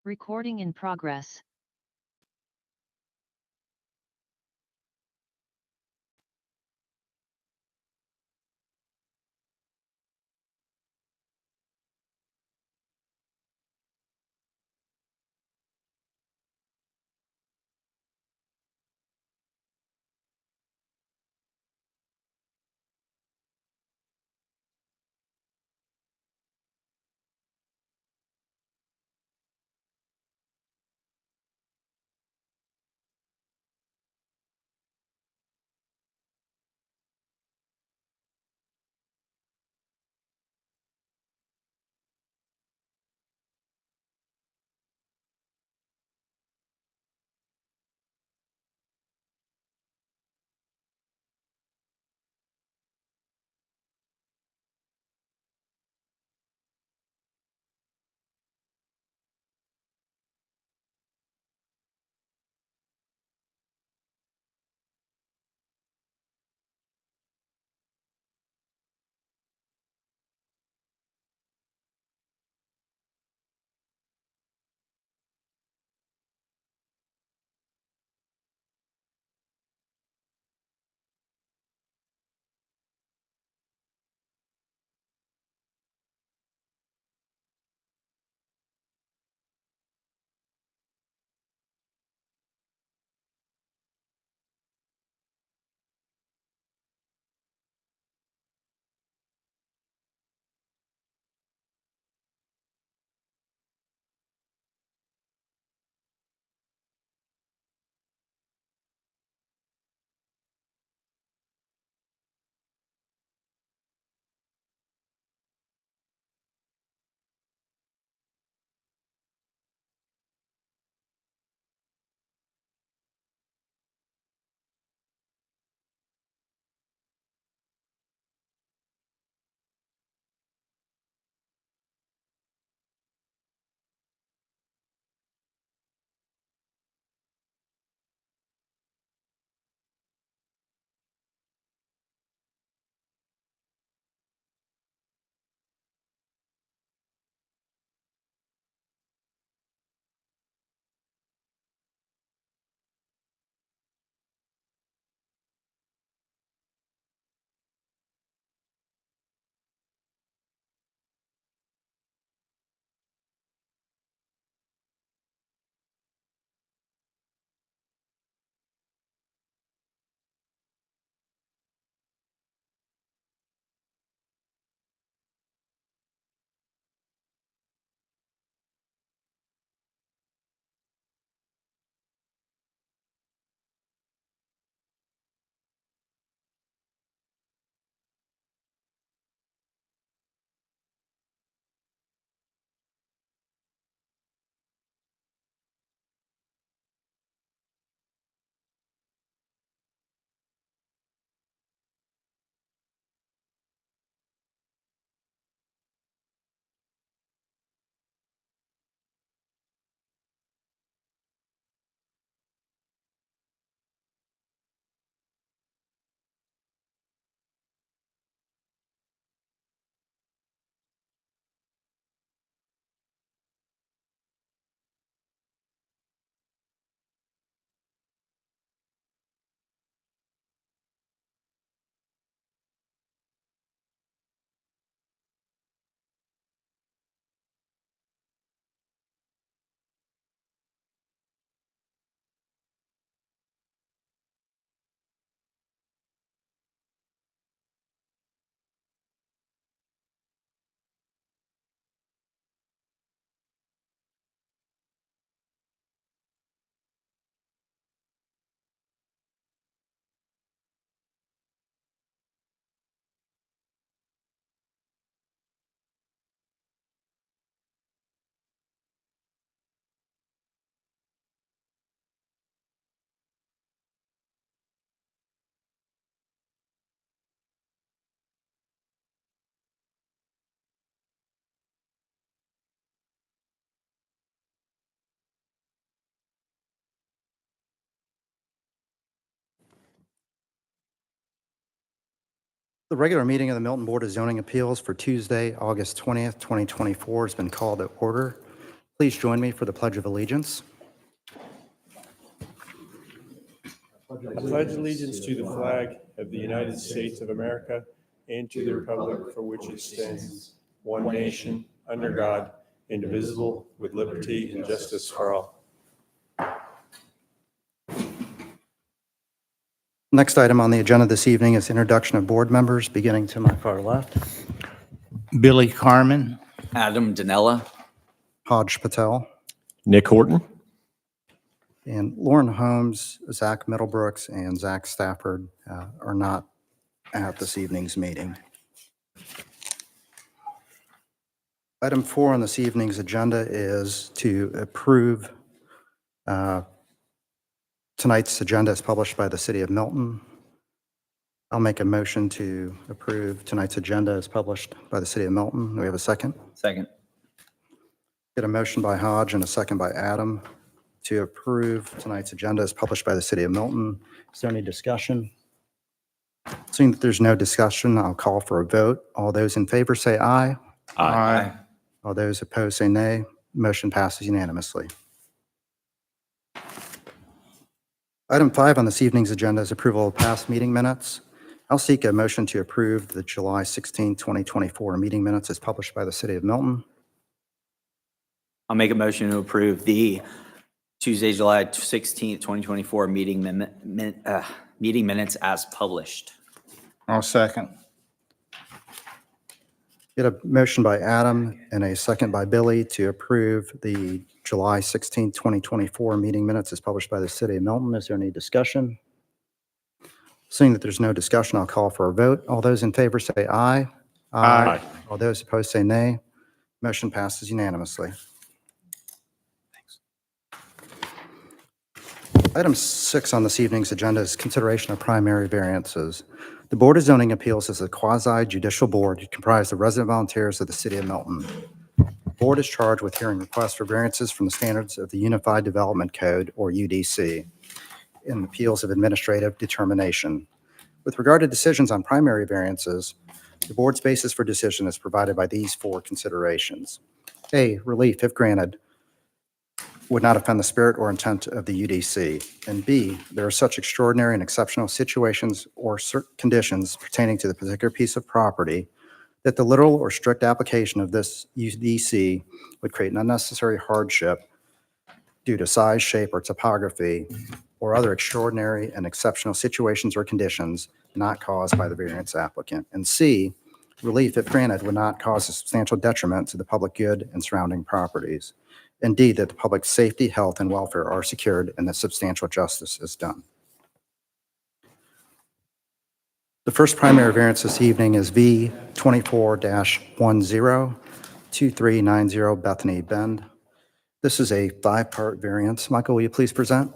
Recording in progress. The regular meeting of the Milton Board of Zoning Appeals for Tuesday, August 20th, 2024 has been called to order. Please join me for the Pledge of Allegiance. I pledge allegiance to the flag of the United States of America and to the republic for which it stands, one nation, under God, indivisible, with liberty and justice for all. Next item on the agenda this evening is introduction of board members, beginning to my far left. Billy Carmen, Adam Danella. Hodge Patel, Nick Horton. and Lauren Holmes, Zach Middlebrooks, and Zach Stafford are not at this evening's meeting. Item 4 on this evening's agenda is to approve tonight's agenda as published by the City of Milton. I'll make a motion to approve tonight's agenda as published by the City of Milton. Do we have a second? Second. Get a motion by Hodge and a second by Adam to approve tonight's agenda as published by the City of Milton. Is there any discussion? Seeing that there's no discussion, I'll call for a vote. All those in favor say aye. Aye. All those opposed say nay. Motion passes unanimously. Item 5 on this evening's agenda is approval of past meeting minutes. I'll seek a motion to approve the July 16, 2024 meeting minutes as published by the City of Milton. I'll make a motion to approve the Tuesday, July 16th, 2024 meeting minutes as published. I'll second. Get a motion by Adam and a second by Billy to approve the July 16, 2024 meeting minutes as published by the City of Milton. Is there any discussion? Seeing that there's no discussion, I'll call for a vote. All those in favor say aye. Aye. All those opposed say nay. Motion passes unanimously. Item 6 on this evening's agenda is consideration of primary variances. The Board of Zoning Appeals is a quasi-judicial board comprised of resident volunteers of the City of Milton. The board is charged with hearing requests for variances from the standards of the Unified Development Code, or UDC, in appeals of administrative determination. With regard to decisions on primary variances, the board's basis for decision is provided by these 4 considerations. A, relief, if granted, would not offend the spirit or intent of the UDC. And B, there are such extraordinary and exceptional situations or conditions pertaining to the particular piece of property that the literal or strict application of this UDC would create an unnecessary hardship due to size, shape, or topography, or other extraordinary and exceptional situations or conditions not caused by the variance applicant. And C, relief, if granted, would not cause a substantial detriment to the public good and surrounding properties. Indeed, that the public safety, health, and welfare are secured and that substantial justice is done. The first primary variance this evening is V 24-102390 Bethany Bend. This is a 5-part variance. Michael, will you please present?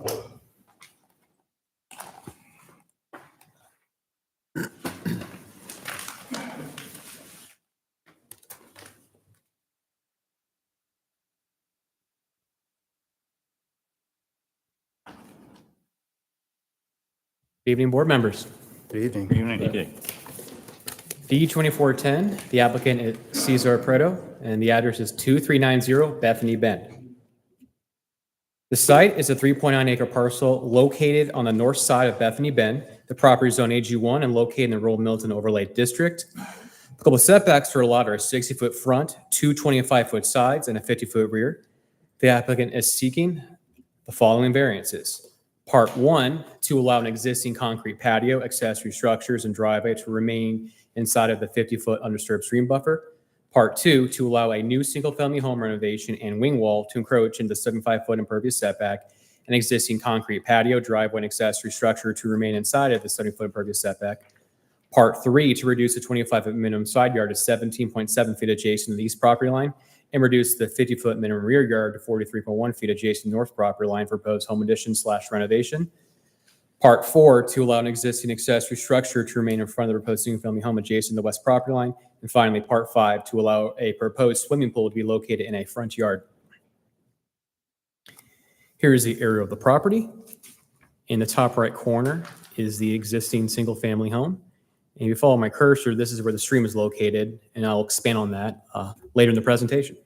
Good evening, board members. Good evening. D2410, the applicant is Cesar Preto, and the address is 2390 Bethany Bend. The site is a 3.9 acre parcel located on the north side of Bethany Bend. The property is zone AG1 and located in the rural Milton Overlay District. A couple of setbacks for a lot are a 60-foot front, 2 25-foot sides, and a 50-foot rear. The applicant is seeking the following variances. Part 1, to allow an existing concrete patio, accessory structures, and driveway to remain inside of the 50-foot undisturbed stream buffer. Part 2, to allow a new single-family home renovation and wing wall to encroach into 75-foot impervious setback, an existing concrete patio, driveway, and accessory structure to remain inside of the 70-foot impervious setback. Part 3, to reduce the 25-foot minimum side yard to 17.7 feet adjacent to the east property line, and reduce the 50-foot minimum rear yard to 43.1 feet adjacent to the north property line for proposed home addition/renovation. Part 4, to allow an existing accessory structure to remain in front of the proposed single-family home adjacent to the west property line. And finally, Part 5, to allow a proposed swimming pool to be located in a front yard. Here is the area of the property. In the top right corner is the existing single-family home. And if you follow my cursor, this is where the stream is located, and I'll expand on that later in the presentation.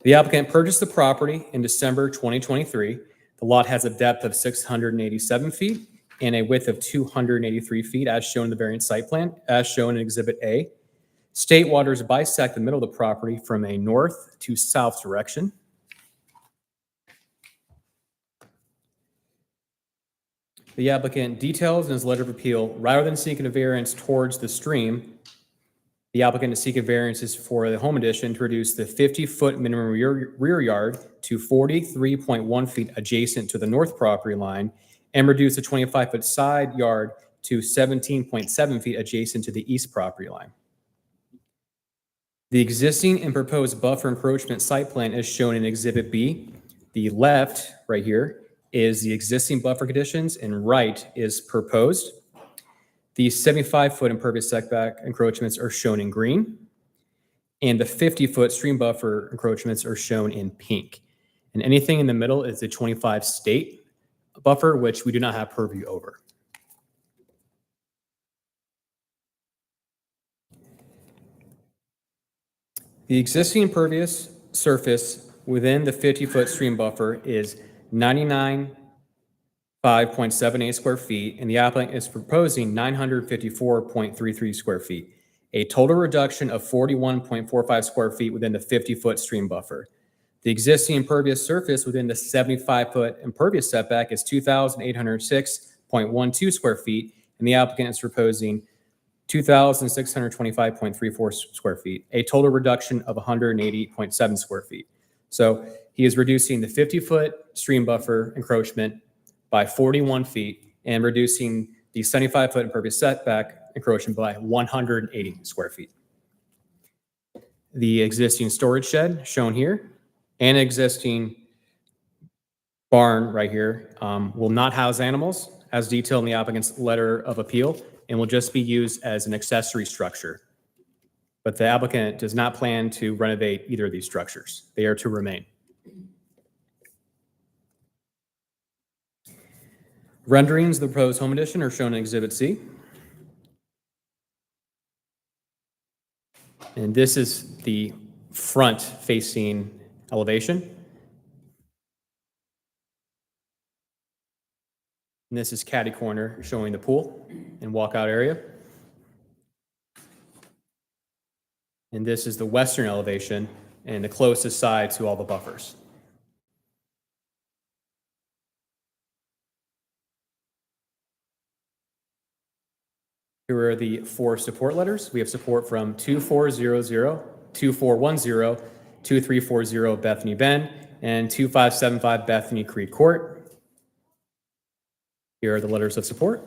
The applicant purchased the property in December 2023. The lot has a depth of 687 feet and a width of 283 feet, as shown in the variance site plan, as shown in Exhibit A. State waters bisect the middle of the property from a north to south direction. The applicant details in his letter of appeal, rather than seeking a variance towards the stream, the applicant is seeking variances for the home addition to reduce the 50-foot minimum rear yard to 43.1 feet adjacent to the north property line and reduce the 25-foot side yard to 17.7 feet adjacent to the east property line. The existing and proposed buffer encroachment site plan is shown in Exhibit B. The left, right here, is the existing buffer conditions, and right is proposed. The 75-foot impervious setback encroachments are shown in green, and the 50-foot stream buffer encroachments are shown in pink. And anything in the middle is the 25 state buffer, which we do not have purview over. The existing impervious surface within the 50-foot stream buffer is 995.78 square feet, and the applicant is proposing 954.33 square feet, a total reduction of 41.45 square feet within the 50-foot stream buffer. The existing impervious surface within the 75-foot impervious setback is 2,806.12 square feet, and the applicant is proposing 2,625.34 square feet, a total reduction of 180.7 square feet. So he is reducing the 50-foot stream buffer encroachment by 41 feet and reducing the 75-foot impervious setback encroachment by 180 square feet. The existing storage shed shown here and existing barn right here will not house animals as detailed in the applicant's letter of appeal and will just be used as an accessory structure. But the applicant does not plan to renovate either of these structures. They are to remain. Renderings of the proposed home addition are shown in Exhibit C. And this is the front-facing elevation. And this is catty corner showing the pool and walkout area. And this is the western elevation and the closest side to all the buffers. Here are the 4 support letters. We have support from 2400, 2410, 2340 Bethany Bend, and 2575 Bethany Creek Court. Here are the letters of support.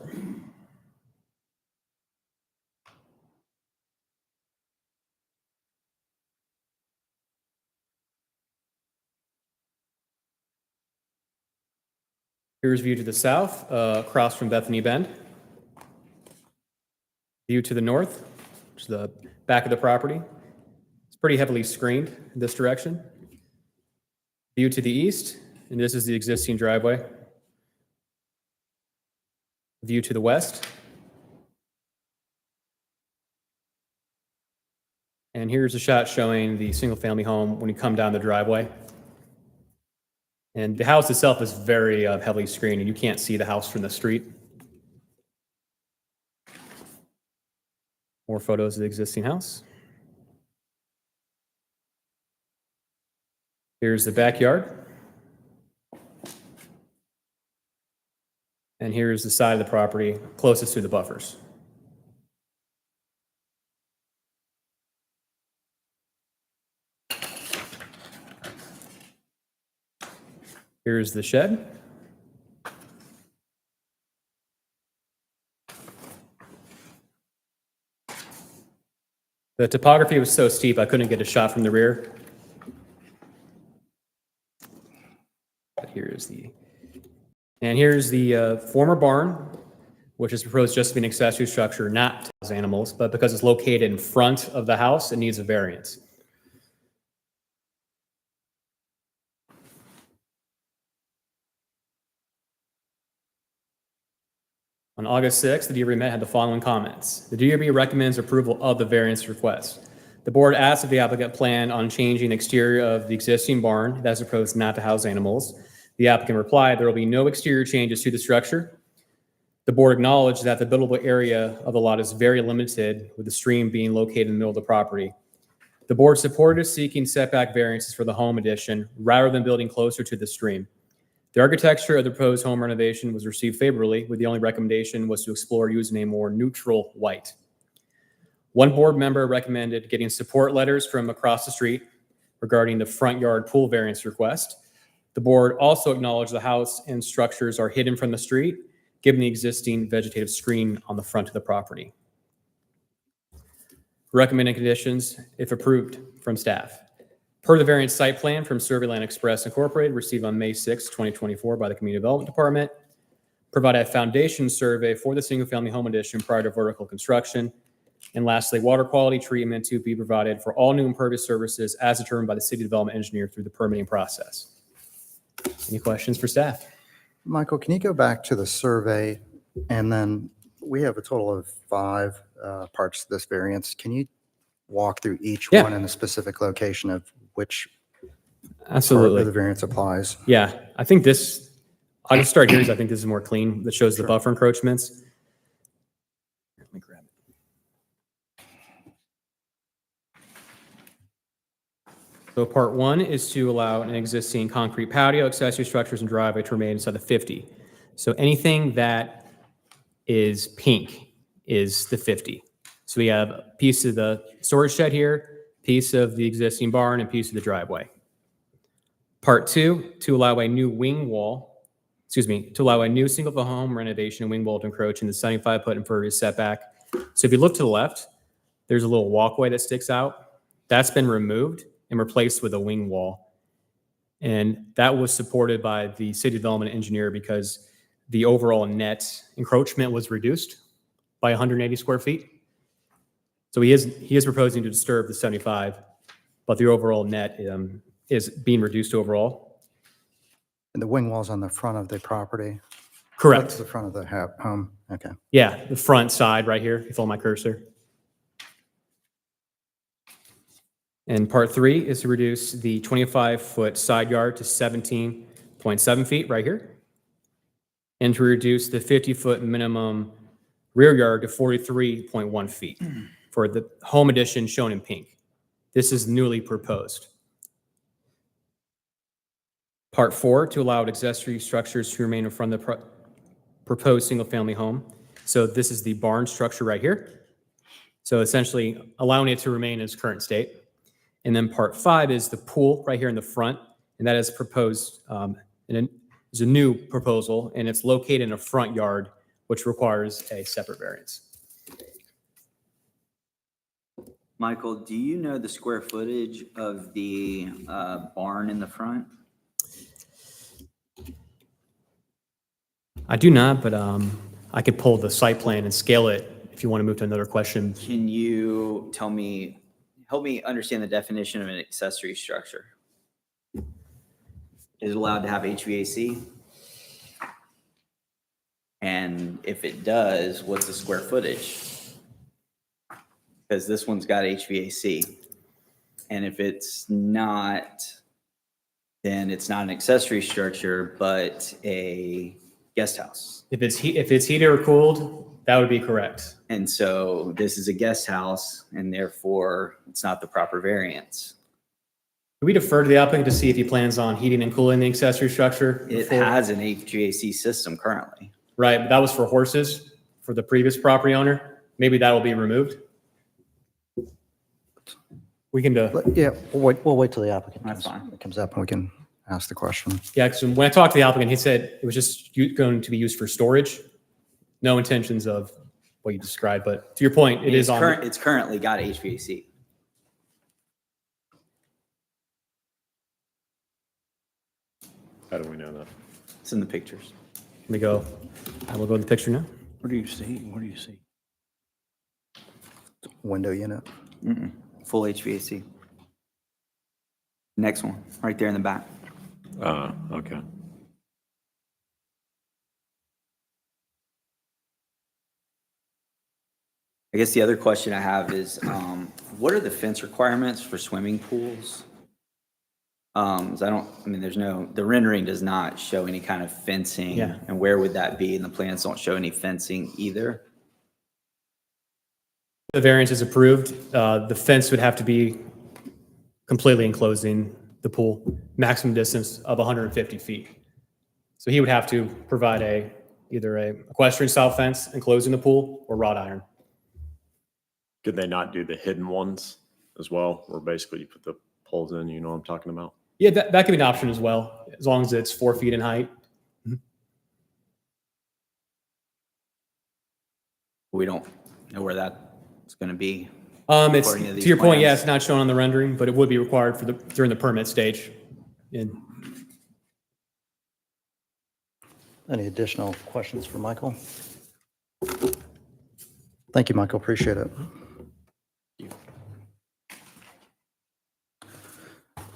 Here's view to the south, across from Bethany Bend. View to the north, which is the back of the property. It's pretty heavily screened in this direction. View to the east, and this is the existing driveway. View to the west. And here's a shot showing the single-family home when you come down the driveway. And the house itself is very heavily screened, and you can't see the house from the street. More photos of the existing house. Here's the backyard. And here's the side of the property closest to the buffers. Here's the shed. The topography was so steep, I couldn't get a shot from the rear. But here's the former barn, which is proposed just to be an accessory structure, not to house animals, but because it's located in front of the house, it needs a variance. On August 6th, the DRB met had the following comments. The DRB recommends approval of the variance request. The board asked if the applicant planned on changing the exterior of the existing barn that is proposed not to house animals. The applicant replied, there will be no exterior changes to the structure. The board acknowledged that the buildable area of the lot is very limited, with the stream being located in the middle of the property. The board supported seeking setback variances for the home addition rather than building closer to the stream. The architecture of the proposed home renovation was received favorably, with the only recommendation was to explore using a more neutral white. One board member recommended getting support letters from across the street regarding the front yard pool variance request. The board also acknowledged the house and structures are hidden from the street, given the existing vegetative screen on the front of the property. Recommended conditions, if approved, from staff. Per the variance site plan from Surveyland Express Incorporated, received on May 6, 2024 by the Community Development Department, provide a foundation survey for the single-family home addition prior to vertical construction. And lastly, water quality treatment to be provided for all new impervious services as determined by the city development engineer through the permitting process. Any questions for staff? Michael, can you go back to the survey? And then we have a total of 5 parts to this variance. Can you walk through each Yeah. one in a specific location of which part Absolutely. of the variance applies? Yeah, I think this, I'll just start here because I think this is more clean. That shows the buffer encroachments. Let me grab it. So part 1 is to allow an existing concrete patio, accessory structures, and driveway to remain inside the 50. So anything that is pink is the 50. So we have a piece of the storage shed here, piece of the existing barn, and piece of the driveway. Part 2, to allow a new wing wall, to allow a new single home renovation and wing wall to encroach in the 75-foot impervious setback. So if you look to the left, there's a little walkway that sticks out. That's been removed and replaced with a wing wall. And that was supported by the city development engineer because the overall net encroachment was reduced by 180 square feet. So he is proposing to disturb the 75, but the overall net is being reduced overall. And the wing wall's on the front of the property? Correct. What's the front of the home? Okay. Yeah, the front side right here, if you follow my cursor. And part 3 is to reduce the 25-foot side yard to 17.7 feet right here. And to reduce the 50-foot minimum rear yard to 43.1 feet for the home addition shown in pink. This is newly proposed. Part 4, to allow accessory structures to remain in front of the proposed single-family home. So this is the barn structure right here. So essentially allowing it to remain in its current state. And then part 5 is the pool right here in the front, and that is proposed, is a new proposal, and it's located in a front yard, which requires a separate variance. Michael, do you know the square footage of the barn in the front? I do not, but I could pull the site plan and scale it if you want to move to another question. Can you help me understand the definition of an accessory structure? Is it allowed to have HVAC? And if it does, what's the square footage? Because this one's got HVAC. And if it's not, then it's not an accessory structure, but a guest house. If it's heated or cooled, that would be correct. And so this is a guest house, and therefore it's not the proper variance. Can we defer to the applicant to see if he plans on heating and cooling the accessory structure? It has an HVAC system currently. Right, but that was for horses for the previous property owner. Maybe that will be removed. We can do. Yeah, we'll wait till the applicant That's fine. comes up and we can ask the question. Yeah, because when I talked to the applicant, he said it was just going to be used for storage. No intentions of what you described, but to your point, it is on. It's currently got HVAC. How do we know that? It's in the pictures. Let me go. I will go to the picture now. What do you see? What do you see? Window unit. Full HVAC. Next one, right there in the back. Okay. I guess the other question I have is, what are the fence requirements for swimming pools? 'Cause the rendering does not show any kind of fencing. Yeah. And where would that be? And the plans don't show any fencing either. The variance is approved. The fence would have to be completely enclosing the pool, maximum distance of 150 feet. So he would have to provide either a equestrian style fence enclosing the pool or wrought iron. Could they not do the hidden ones as well, where basically you put the poles in, you know what I'm talking about? Yeah, that could be an option as well, as long as it's 4 feet in height. We don't know where that's going to be. It's, According to to these your point, yeah, plans. it's not shown on the rendering, but it would be required during the permit stage. And Any additional questions for Michael? Thank you, Michael. Appreciate it.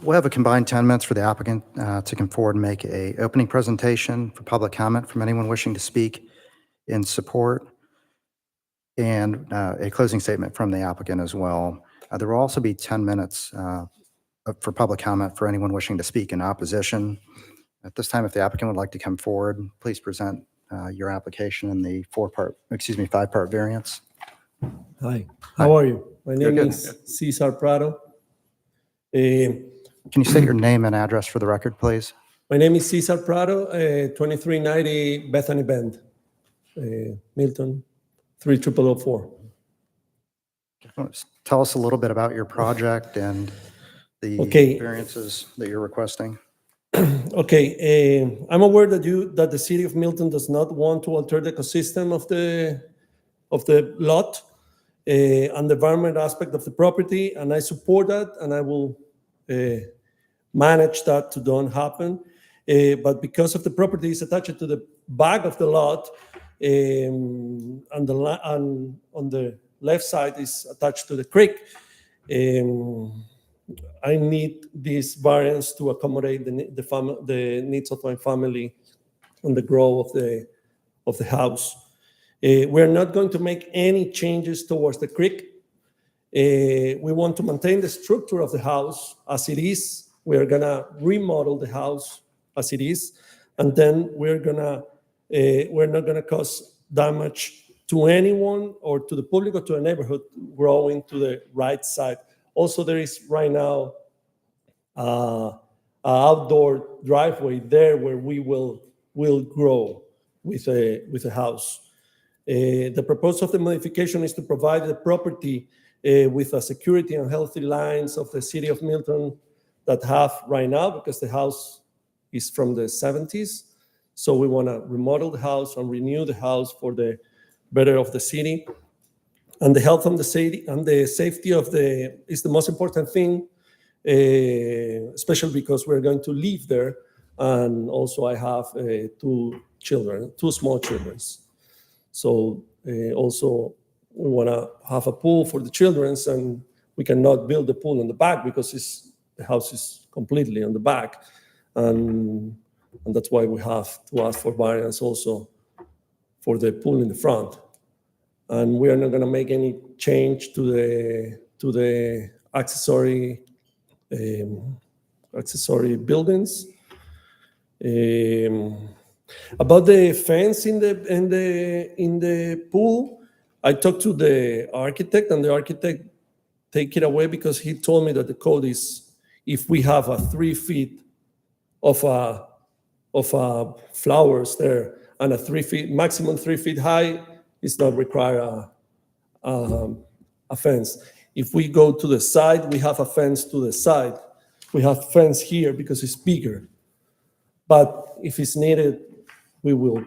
We'll have a combined 10 minutes for the applicant to come forward and make a opening presentation for public comment from anyone wishing to speak in support, and a closing statement from the applicant as well. There will also be 10 minutes for public comment for anyone wishing to speak in opposition. At this time, if the applicant would like to come forward, please present your application in the 5-part variance. Hi, how are you? My name good. is Cesar Prado. Can you state your name and address for the record, please? My name is Cesar Prado, 2390 Bethany Bend, Milton, 30004. Tell us a little bit about your project and the Okay. variances that you're requesting. Okay, I'm aware that the city of Milton does not want to alter the ecosystem of the lot and the environment aspect of the property, and I support that, and I will manage that to don't happen. But because of the property is attached to the back of the lot, and on the left side is attached to the creek, I need this variance to accommodate the needs of my family and the growth of the house. We're not going to make any changes towards the creek. We want to maintain the structure of the house as it is. We're gonna remodel the house as it is, and then we're not gonna cause damage to anyone or to the public or to a neighborhood growing to the right side. Also, there is right now an outdoor driveway there where we will grow with a house. The purpose of the modification is to provide the property with a security and healthy lines of the city of Milton that have right now, because the house is from the 70s. So we want to remodel the house and renew the house for the better of the city. And the health of the city and the safety is the most important thing, especially because we're going to live there. And also I have two small children. So also we want to have a pool for the children, and we cannot build the pool in the back because the house is completely on the back. And that's why we have to ask for variance also for the pool in the front. And we are not going to make any change to the accessory buildings. About the fence in the pool, I talked to the architect, and the architect take it away because he told me that the code is if we have a 3 feet of flowers there and a maximum 3 feet high, it's not require a fence. If we go to the side, we have a fence to the side. We have fence here because it's bigger. But if it's needed, we will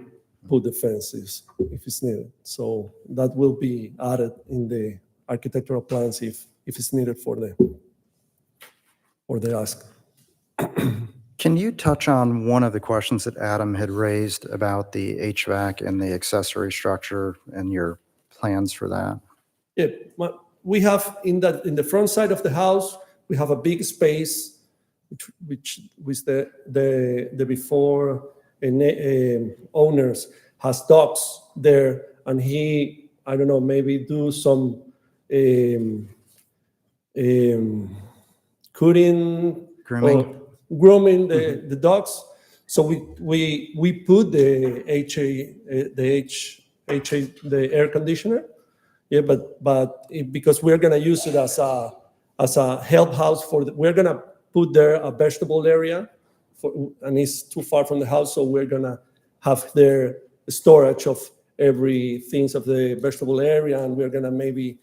put the fences if it's needed. So that will be added in the architectural plans if it's needed for the ask. Can you touch on one of the questions that Adam had raised about the HVAC and the accessory structure and your plans for that? Yeah, we have in the front side of the house, we have a big space, which with the before owners has dogs there, and I don't know, maybe do some cutting, Grooming? or grooming the dogs. So we put the the air conditioner. Yeah, because we're gonna use it as a help house we're gonna put there a vegetable area, and it's too far from the house, so we're gonna have there storage of everything of the vegetable area, and we're gonna maybe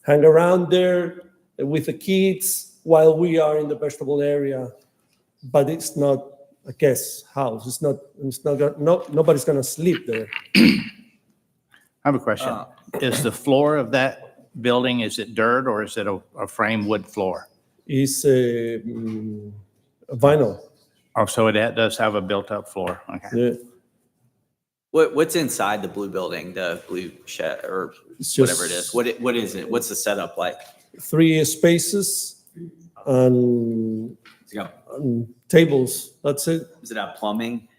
hang around there with the kids while we are in the vegetable area. But it's not a guest house. It's not. Nobody's gonna sleep there. I have a question. Is the floor of that building, is it dirt or is it a frame wood floor? It's vinyl. Oh, so it does have a built-up floor. Okay. Yeah. What's inside the blue building, the blue shed or It's whatever it just- is? What is it? What's the setup like? 3 spaces and Is it got- tables. That's it. Does it have plumbing?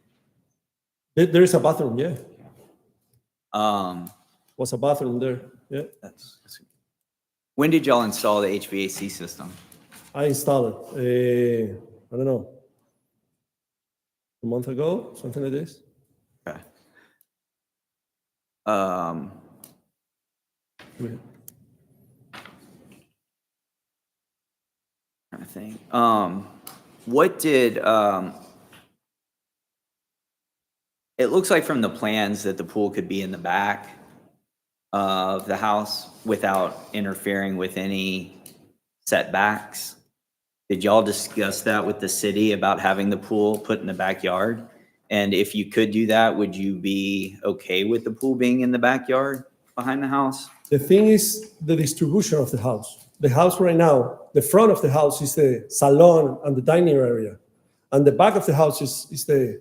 There is a bathroom. Yeah, Um, was a bathroom there. Yeah, when did y'all install the HVAC system? I installed it. I don't know, a month ago, something like this. Okay. Yeah. I think. What did, it looks like from the plans that the pool could be in the back of the house without interfering with any setbacks. Did y'all discuss that with the city about having the pool put in the backyard? And if you could do that, would you be okay with the pool being in the backyard behind the house? The thing is the distribution of the house. The house right now, the front of the house is the salon and the dining area, and the back of the house is the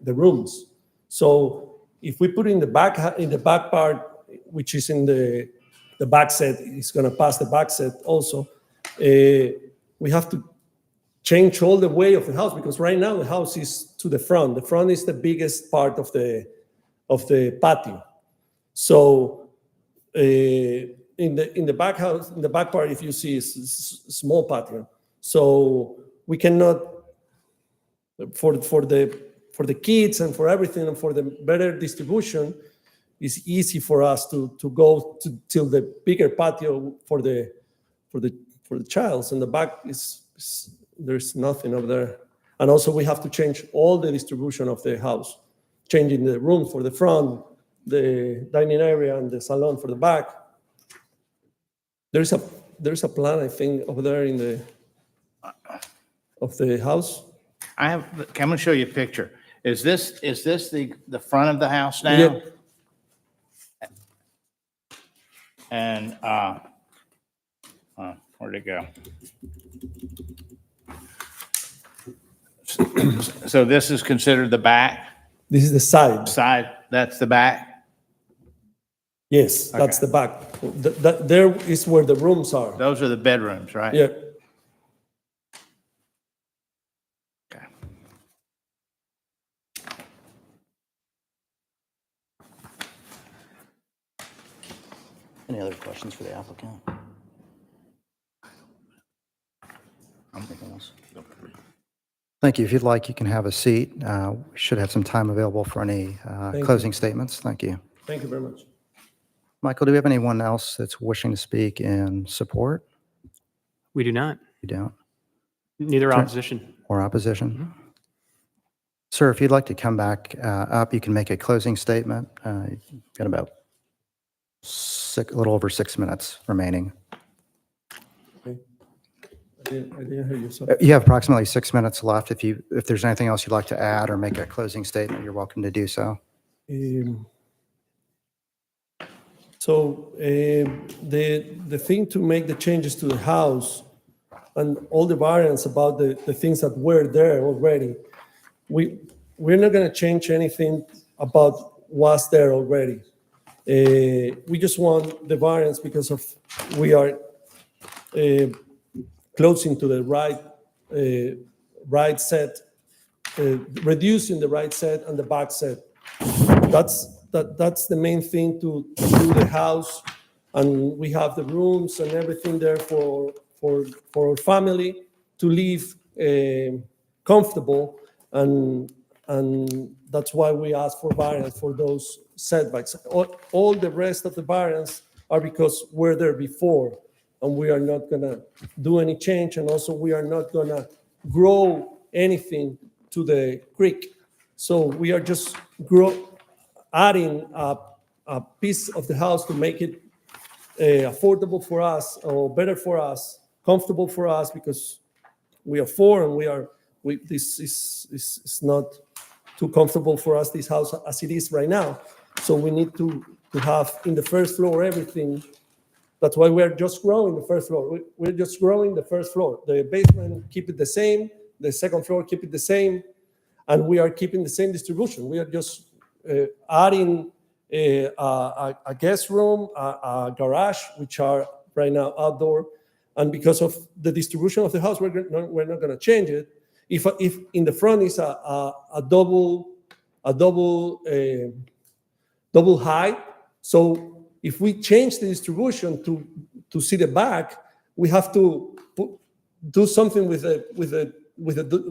rooms. So if we put in the back part, which is in the back set, it's gonna pass the back set also. We have to change all the way of the house, because right now the house is to the front. The front is the biggest part of the patio. So in the back house, in the back part, if you see, is small patio. So we cannot, for the kids and for everything and for the better distribution, it's easy for us to go till the bigger patio for the childs. And the back there's nothing over there. And also we have to change all the distribution of the house, changing the room for the front, the dining area, and the salon for the back. There's a plan, I think, over there of the house. I'm gonna show you a picture. Is this the front of the house now? Yeah. And, where'd it go? So this is considered the back This is the side. side, that's the back? Yes, that's Okay. the back. There is where the rooms are. Those are the bedrooms, right? Yeah. Okay. Any other questions for the applicant? Anything else? Thank you. If you'd like, you can have a seat. We should have some time available for any you. closing statements. Thank you. Thank you very much. Michael, do we have anyone else that's wishing to speak in support? We do not. You don't? Neither Sure. opposition. Or opposition? Sir, if you'd like to come back up, you can make a closing statement. You've got about a little over 6 minutes remaining. I didn't hear you, sorry. You have approximately 6 minutes left. If there's anything else you'd like to add or make a closing statement, you're welcome to do so. So the thing to make the changes to the house and all the variants about the things that were there already, we're not going to change anything about what's there already. We just want the variants because of we are closing to the right set, reducing the right set and the back set. That's that's the main thing to do the house, and we have the rooms and everything there for our family to live comfortable, and that's why we ask for variance for those setbacks. All the rest of the variance are because we're there before, and we are not gonna do any change, and also we are not gonna grow anything to the creek. So we are just adding a piece of the house to make it affordable for us, or better for us, comfortable for us, because we are four, and this is not too comfortable for us, this house as it is right now. So we need to have in the first floor everything. That's why we're just growing the first floor. We're just growing the first floor. The basement, keep it the same. The second floor, keep it the same. And we are keeping the same distribution. We are just adding a guest room, a garage, which are right now outdoor. And because of the distribution of the house, we're not going to change it. If in the front is a double height, so if we change the distribution to see the back, we have to do something with the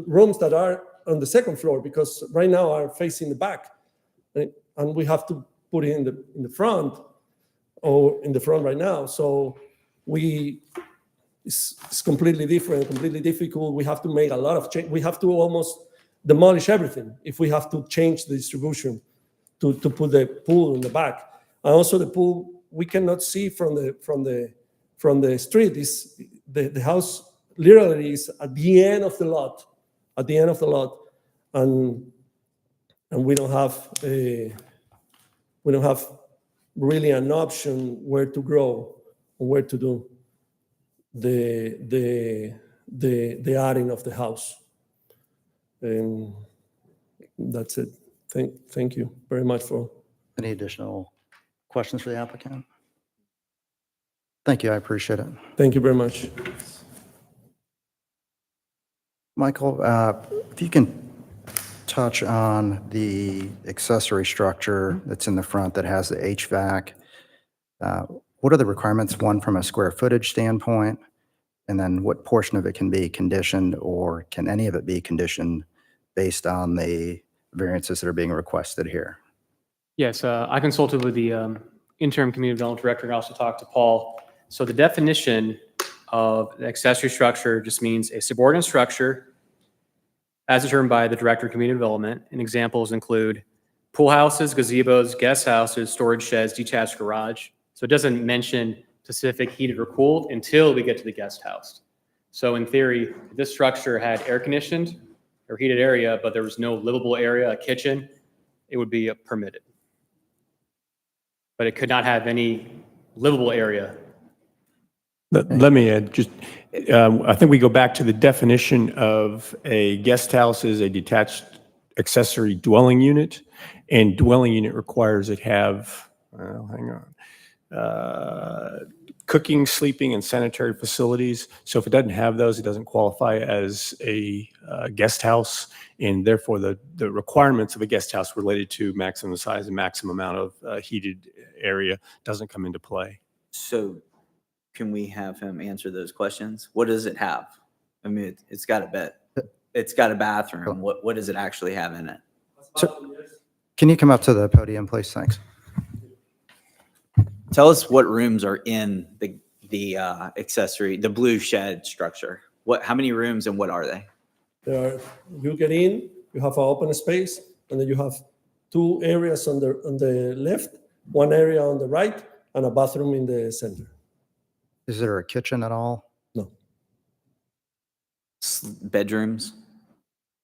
rooms that are on the second floor, because right now are facing the back, and we have to put it in the front, or in the front right now. So it's completely different, completely difficult. We have to make a lot of change. We have to almost demolish everything if we have to change the distribution to put the pool in the back. And also the pool, we cannot see from the street. The house literally is at the end of the lot, and we don't have really an option where to grow or where to do the adding of the house. And that's it. Thank you very much for. Any additional questions for the applicant? Thank you, I appreciate it. Thank you very much. Michael, if you can touch on the accessory structure that's in the front that has the HVAC. What are the requirements, one from a square footage standpoint, and then what portion of it can be conditioned, or can any of it be conditioned based on the variances that are being requested here? Yes, I consulted with the interim community development director and also talked to Paul. So the definition of the accessory structure just means a subordinate structure as determined by the director of community development. And examples include pool houses, gazebos, guest houses, storage sheds, detached garage. So it doesn't mention specific heated or cooled until we get to the guest house. So in theory, if this structure had air conditioned or heated area, but there was no livable area, a kitchen, it would be permitted. But it could not have any livable area. Let me add, just, I think we go back to the definition of a guest house is a detached accessory dwelling unit, and dwelling unit requires it have, cooking, sleeping, and sanitary facilities. So if it doesn't have those, it doesn't qualify as a guest house, and therefore the requirements of a guest house related to maximum size and maximum amount of heated area doesn't come into play. So can we have him answer those questions? What does it have? I mean, it's got a bed. It's got a bathroom. What does it actually have in it? So, can you come up to the podium, please? Thanks. Tell us what rooms are in the accessory, the blue shed structure. How many rooms and what are they? You get in, you have an open space, and then you have two areas on the left, one area on the right, and a bathroom in the center. Is there a kitchen at all? No. Bedrooms?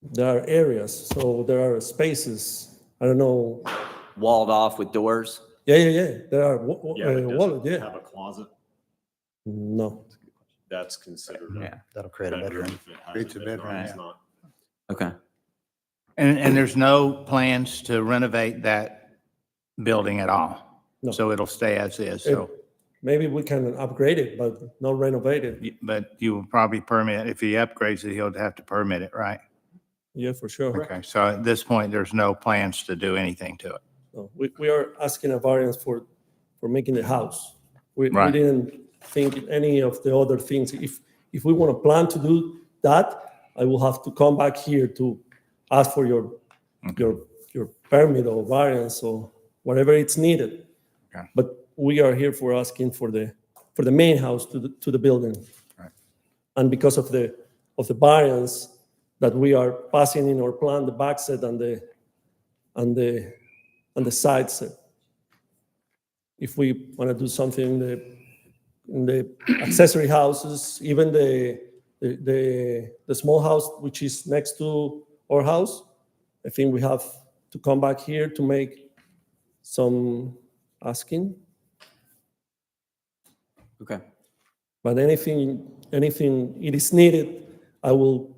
There are areas, so there are spaces. I don't know. Walled off with doors? Yeah. There are Does it yeah. have a closet? No. That's considered. Yeah. That'll create a bedroom. It's a bedroom. It's not. Okay. And there's no plans to renovate that building at all? No. So it'll stay as is, so. Maybe we can upgrade it, but not renovate it. But you will probably permit, if he upgrades it, he'll have to permit it, right? Yeah, for sure. Okay, so at this point, there's no plans to do anything to it? no. We are asking a variance for making the house. We Right. didn't think any of the other things. If we want to plan to do that, I will have to come back here to ask for your permit or variance or whatever it's needed. Okay. But we are here for asking for the main house to the building. Right. And because of the variance that we are passing in our plan, the back set and the side set. If we want to do something in the accessory houses, even the small house which is next to our house, I think we have to come back here to make some asking. Okay. But anything it is needed, I will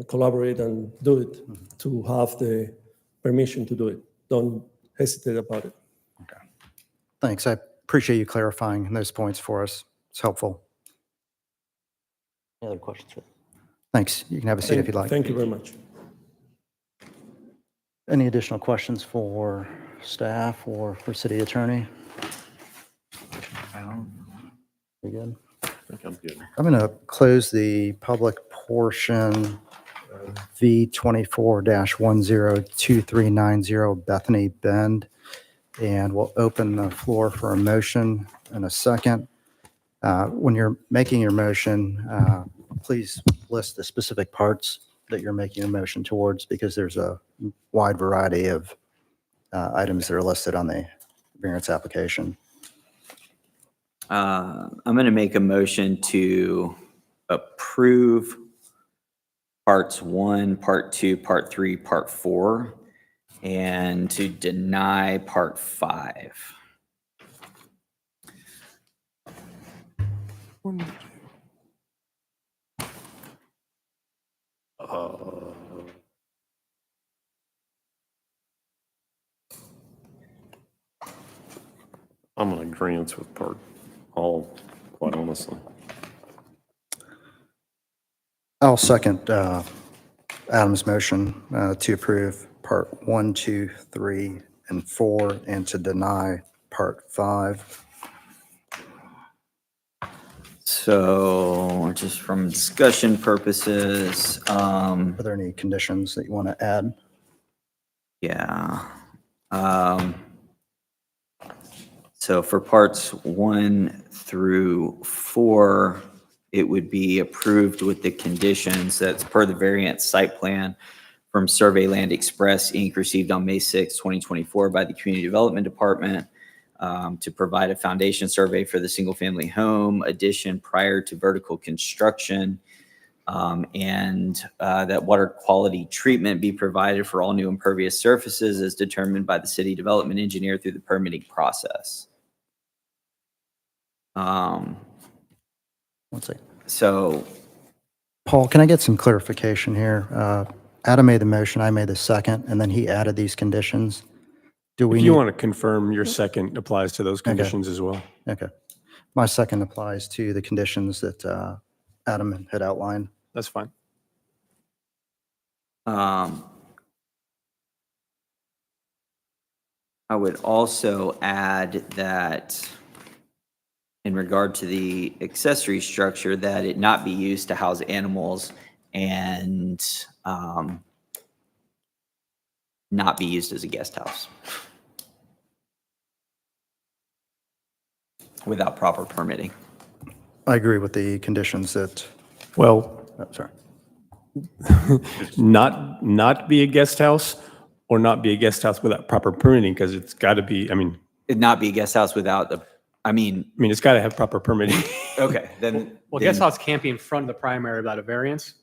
collaborate and do it to have the permission to do it. Don't hesitate about it. Thanks. I appreciate you clarifying those points for us. It's helpful. Any other questions? Thanks. You can have a seat if you'd like. Thank you very much. Any additional questions for staff or for city attorney? We good? I think I'm good. I'm going to close the public portion, V24-102390 Bethany Bend, and we'll open the floor for a motion in a second. When you're making your motion, please list the specific parts that you're making a motion towards, because there's a wide variety of items that are listed on the variance application. I'm going to make a motion to approve parts 1, part 2, part 3, part 4, and to deny part 5. I'm in agreement with part all, quite honestly. I'll second Adam's motion to approve part 1, 2, 3, and 4, and to deny part 5. So just from discussion purposes, Are there any conditions that you want to add? yeah. So for parts 1 through 4, it would be approved with the conditions that's per the variance site plan from Survey Land Express, Inc., received on May 6, 2024 by the Community Development Department to provide a foundation survey for the single-family home addition prior to vertical construction, and that water quality treatment be provided for all new impervious surfaces as determined by the city development engineer through the permitting process. Let's see. So Paul, can I get some clarification here? Adam made the motion, I made the second, and then he added these conditions. Do we If you need- want to confirm, your second applies to those conditions as well. Okay. My second applies to the conditions that Adam had outlined. That's fine. I would also add that in regard to the accessory structure, that it not be used to house animals and not be used as a guest house without proper permitting. I agree with the conditions that, Well, oh, sorry. not be a guest house or not be a guest house without proper permitting, because it's got to be, I mean, It'd not be a guest house without the, it's got to have proper permitting. okay, then. Well, then- guest house can't be in front of the primary without a variance.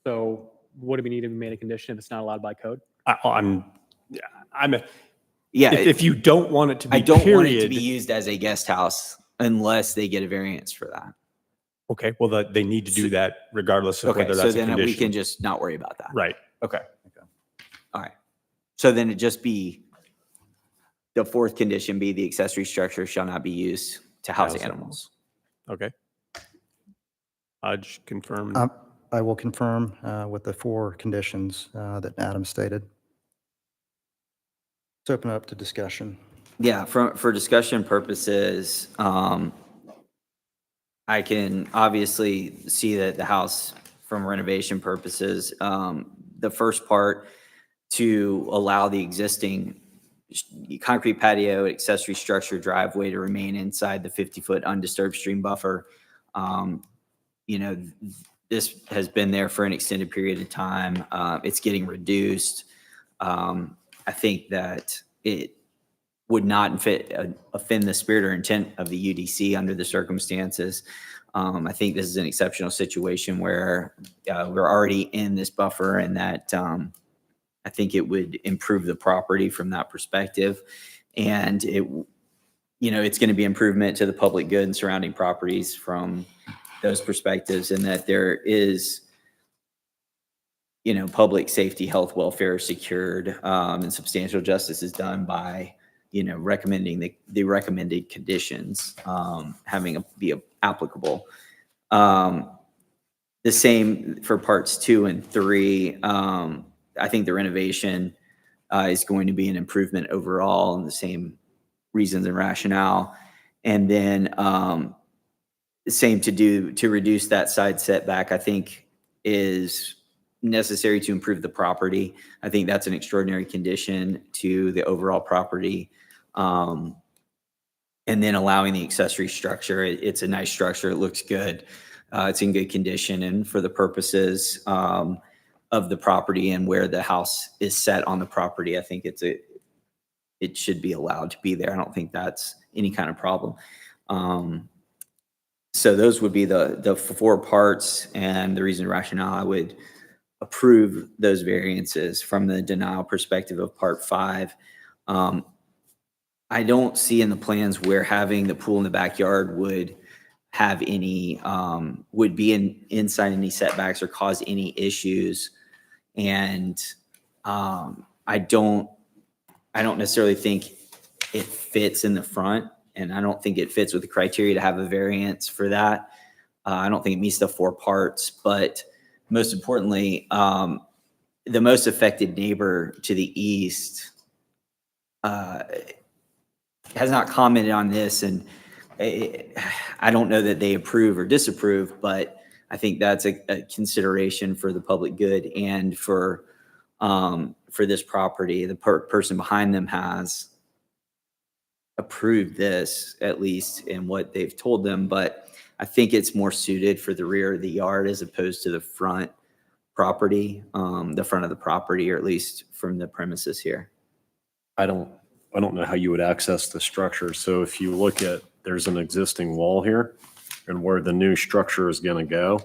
So what do we need to make a condition if it's not allowed by code? Yeah, If you don't want it to be, I don't want it to period, be used as a guest house unless they get a variance for that. okay, well, they need to do that regardless of Okay, whether so that's a then we can condition. just not worry about that. Right. Okay. All right. So then it just be, the fourth condition be the accessory structure shall not be used to house House animals. Okay. I'd confirm. I will confirm with the 4 conditions that Adam stated. Let's open it up to discussion. Yeah, for discussion purposes, I can obviously see that the house, from renovation purposes, the first part to allow the existing concrete patio, accessory structure, driveway to remain inside the 50-foot undisturbed stream buffer. You know, this has been there for an extended period of time. It's getting reduced. I think that it would not offend the spirit or intent of the UDC under the circumstances. I think this is an exceptional situation where we're already in this buffer, and that I think it would improve the property from that perspective. And it's going to be improvement to the public good and surrounding properties from those perspectives, and that there is, public safety, health, welfare secured, and substantial justice is done by, recommending the recommended conditions, be applicable. The same for parts 2 and 3. I think the renovation is going to be an improvement overall, and the same reasons and rationale. And then the same to reduce that side setback, I think is necessary to improve the property. I think that's an extraordinary condition to the overall property. And then allowing the accessory structure, it's a nice structure. It looks good. It's in good condition. And for the purposes of the property and where the house is set on the property, I think it should be allowed to be there. I don't think that's any kind of problem. So those would be the 4 parts, and the reason and rationale I would approve those variances from the denial perspective of part 5. I don't see in the plans where having the pool in the backyard would have any, would be inside any setbacks or cause any issues. And I don't necessarily think it fits in the front, and I don't think it fits with the criteria to have a variance for that. I don't think it meets the 4 parts, but most importantly, the most affected neighbor to the east has not commented on this, and I don't know that they approve or disapprove, but I think that's a consideration for the public good and for this property. The person behind them has approved this, at least in what they've told them, but I think it's more suited for the rear of the yard as opposed to the front property, the front of the property, or at least from the premises here. I don't know how you would access the structure. So if you look at, there's an existing wall here, and where the new structure is going to go,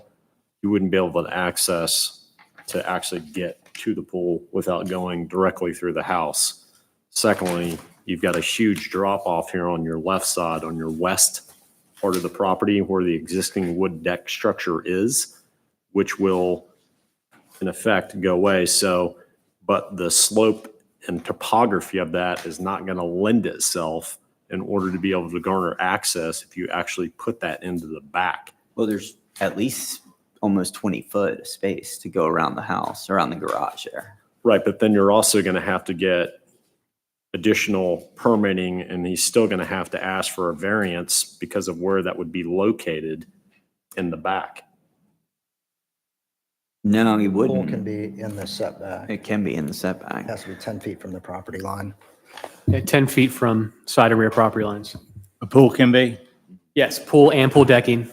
you wouldn't be able to access to actually get to the pool without going directly through the house. Secondly, you've got a huge drop off here on your left side, on your west part of the property where the existing wood deck structure is, which will in effect go away. So, but the slope and topography of that is not going to lend itself in order to be able to garner access if you actually put that into the back. Well, there's at least almost 20 foot of space to go around the house, around the garage there. Right, but then you're also going to have to get additional permitting, and he's still going to have to ask for a variance because of where that would be located in the back. No, he Pool wouldn't. can be in the setback. It can be in the It setback. has to be 10 feet from the property line. Yeah, 10 feet from side and rear property lines. A pool can be? Yes, pool and pool decking.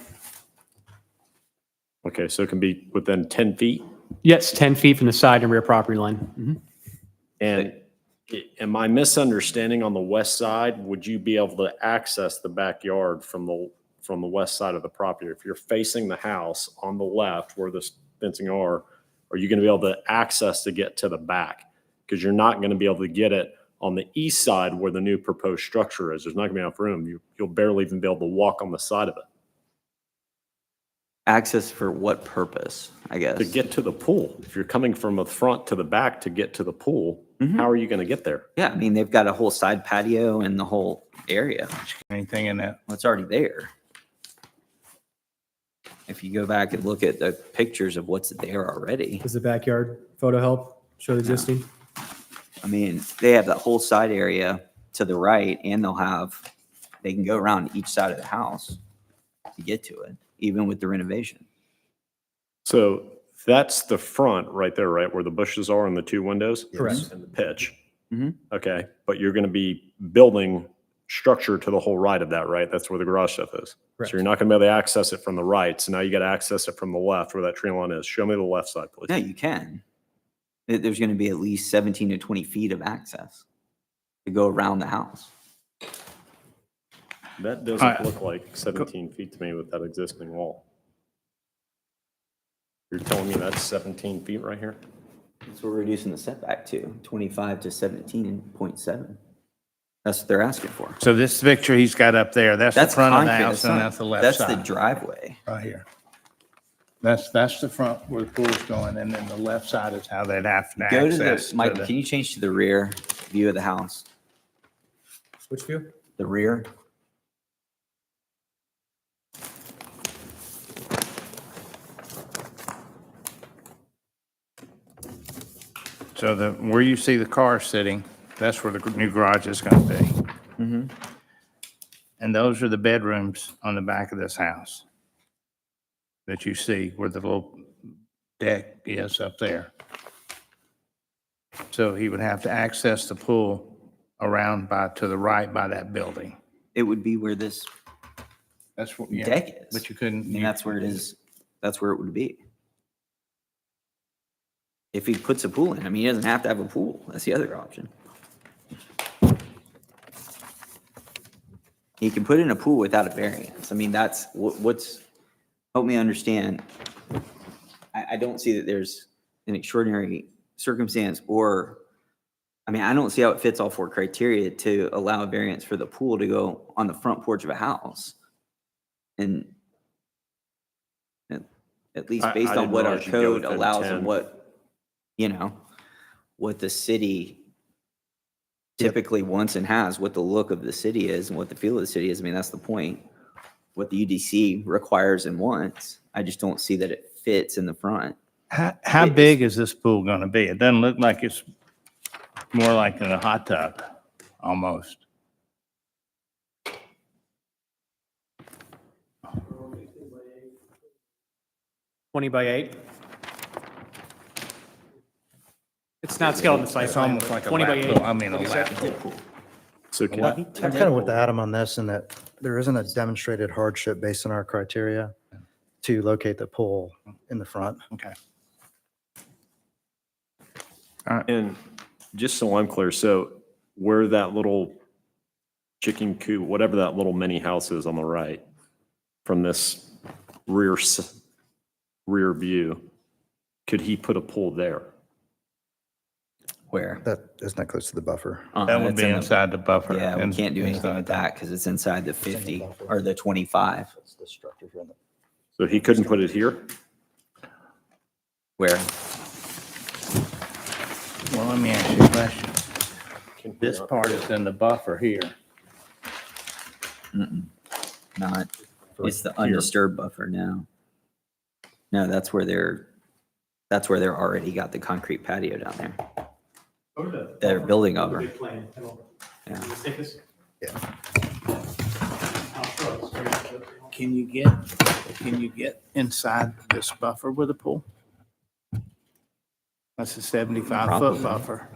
Okay, so it can be within 10 feet? Yes, 10 feet from the side and rear property line. Mhm. And am I misunderstanding on the west side? Would you be able to access the backyard from the west side of the property? If you're facing the house on the left where the fencing are you going to be able to access to get to the back? Because you're not going to be able to get it on the east side where the new proposed structure is. There's not going to be enough room. You'll barely even be able to walk on the side of it. Access for what purpose, I guess? To get to the pool. If you're coming from the front to the back to get to the pool, how are you going to get there? Yeah, I mean, they've got a whole side patio and the whole area. Anything in that? Well, it's already there. If you go back and look at the pictures of what's there already. Does the backyard photo help show the existing? I mean, they have that whole side area to the right, and they can go around each side of the house to get to it, even with the renovation. So that's the front right there, right, where the bushes are and the two windows? Correct. And the pitch? Mhm. Okay, but you're going to be building structure to the whole right of that, right? That's where the garage stuff is. Correct. So you're not going to be able to access it from the right. So now you got to access it from the left where that tree line is. Show me the left side, please. Yeah, you can. There's going to be at least 17 to 20 feet of access to go around the house. That doesn't look like 17 feet to me with that existing wall. You're telling me that's 17 feet right here? So we're reducing the setback to 25 to 17.7. That's what they're asking for. So this picture he's got up there, that's the That's front of the concrete. house and that's the left That's the side. driveway. Right here. That's the front where the pool's going, and then the left side is how they'd have to Go to access. the, Michael, can you change to the rear view of the house? Which view? The rear? So where you see the car sitting, that's where the new garage is gonna be. Mm-hmm. And those are the bedrooms on the back of this house that you see where the little deck is up there. So he would have to access the pool around to the right by that building. It would be where this That's what, deck is. but you couldn't. I mean, that's where it is. That's where it would be. If he puts a pool in, I mean, he doesn't have to have a pool. That's the other option. He can put in a pool without a variance. I mean, that's what's, help me understand. I don't see that there's an extraordinary circumstance or, I mean, I don't see how it fits all four criteria to allow a variance for the pool to go on the front porch of a house. And at least I based on didn't what our realize you'd go code within allows 10. and what the city typically wants and has, what the look of the city is and what the feel of the city is. I mean, that's the point. What the UDC requires and wants. I just don't see that it fits in the front. How big is this pool gonna be? It doesn't look like it's more like in a hot tub, almost. $20 by $8. It's not scaled on the site It's plan. almost but like a 20 by lap 8. pool. I mean, a lap pool. So can What? he I'm kind of with Adam on this in that there isn't a demonstrated hardship based on our criteria to locate the pool in the front. Okay. And just so I'm clear, so where that little chicken coop, whatever that little mini house is on the right, from this rear view, could he put a pool there? Where? That isn't that close to the buffer. That would That's be in the- inside the buffer. Yeah, we and can't do anything inside with that because it's inside the 50 or the 25. That's the structure here. So he couldn't put it here? Where? Well, let me ask you a question. This part is in the buffer here. Not, it's the undisturbed buffer now. No, that's where they're already got the concrete patio down there. They're building over. Yeah. Can you get inside this buffer with a pool? That's a 75-foot Probably. buffer.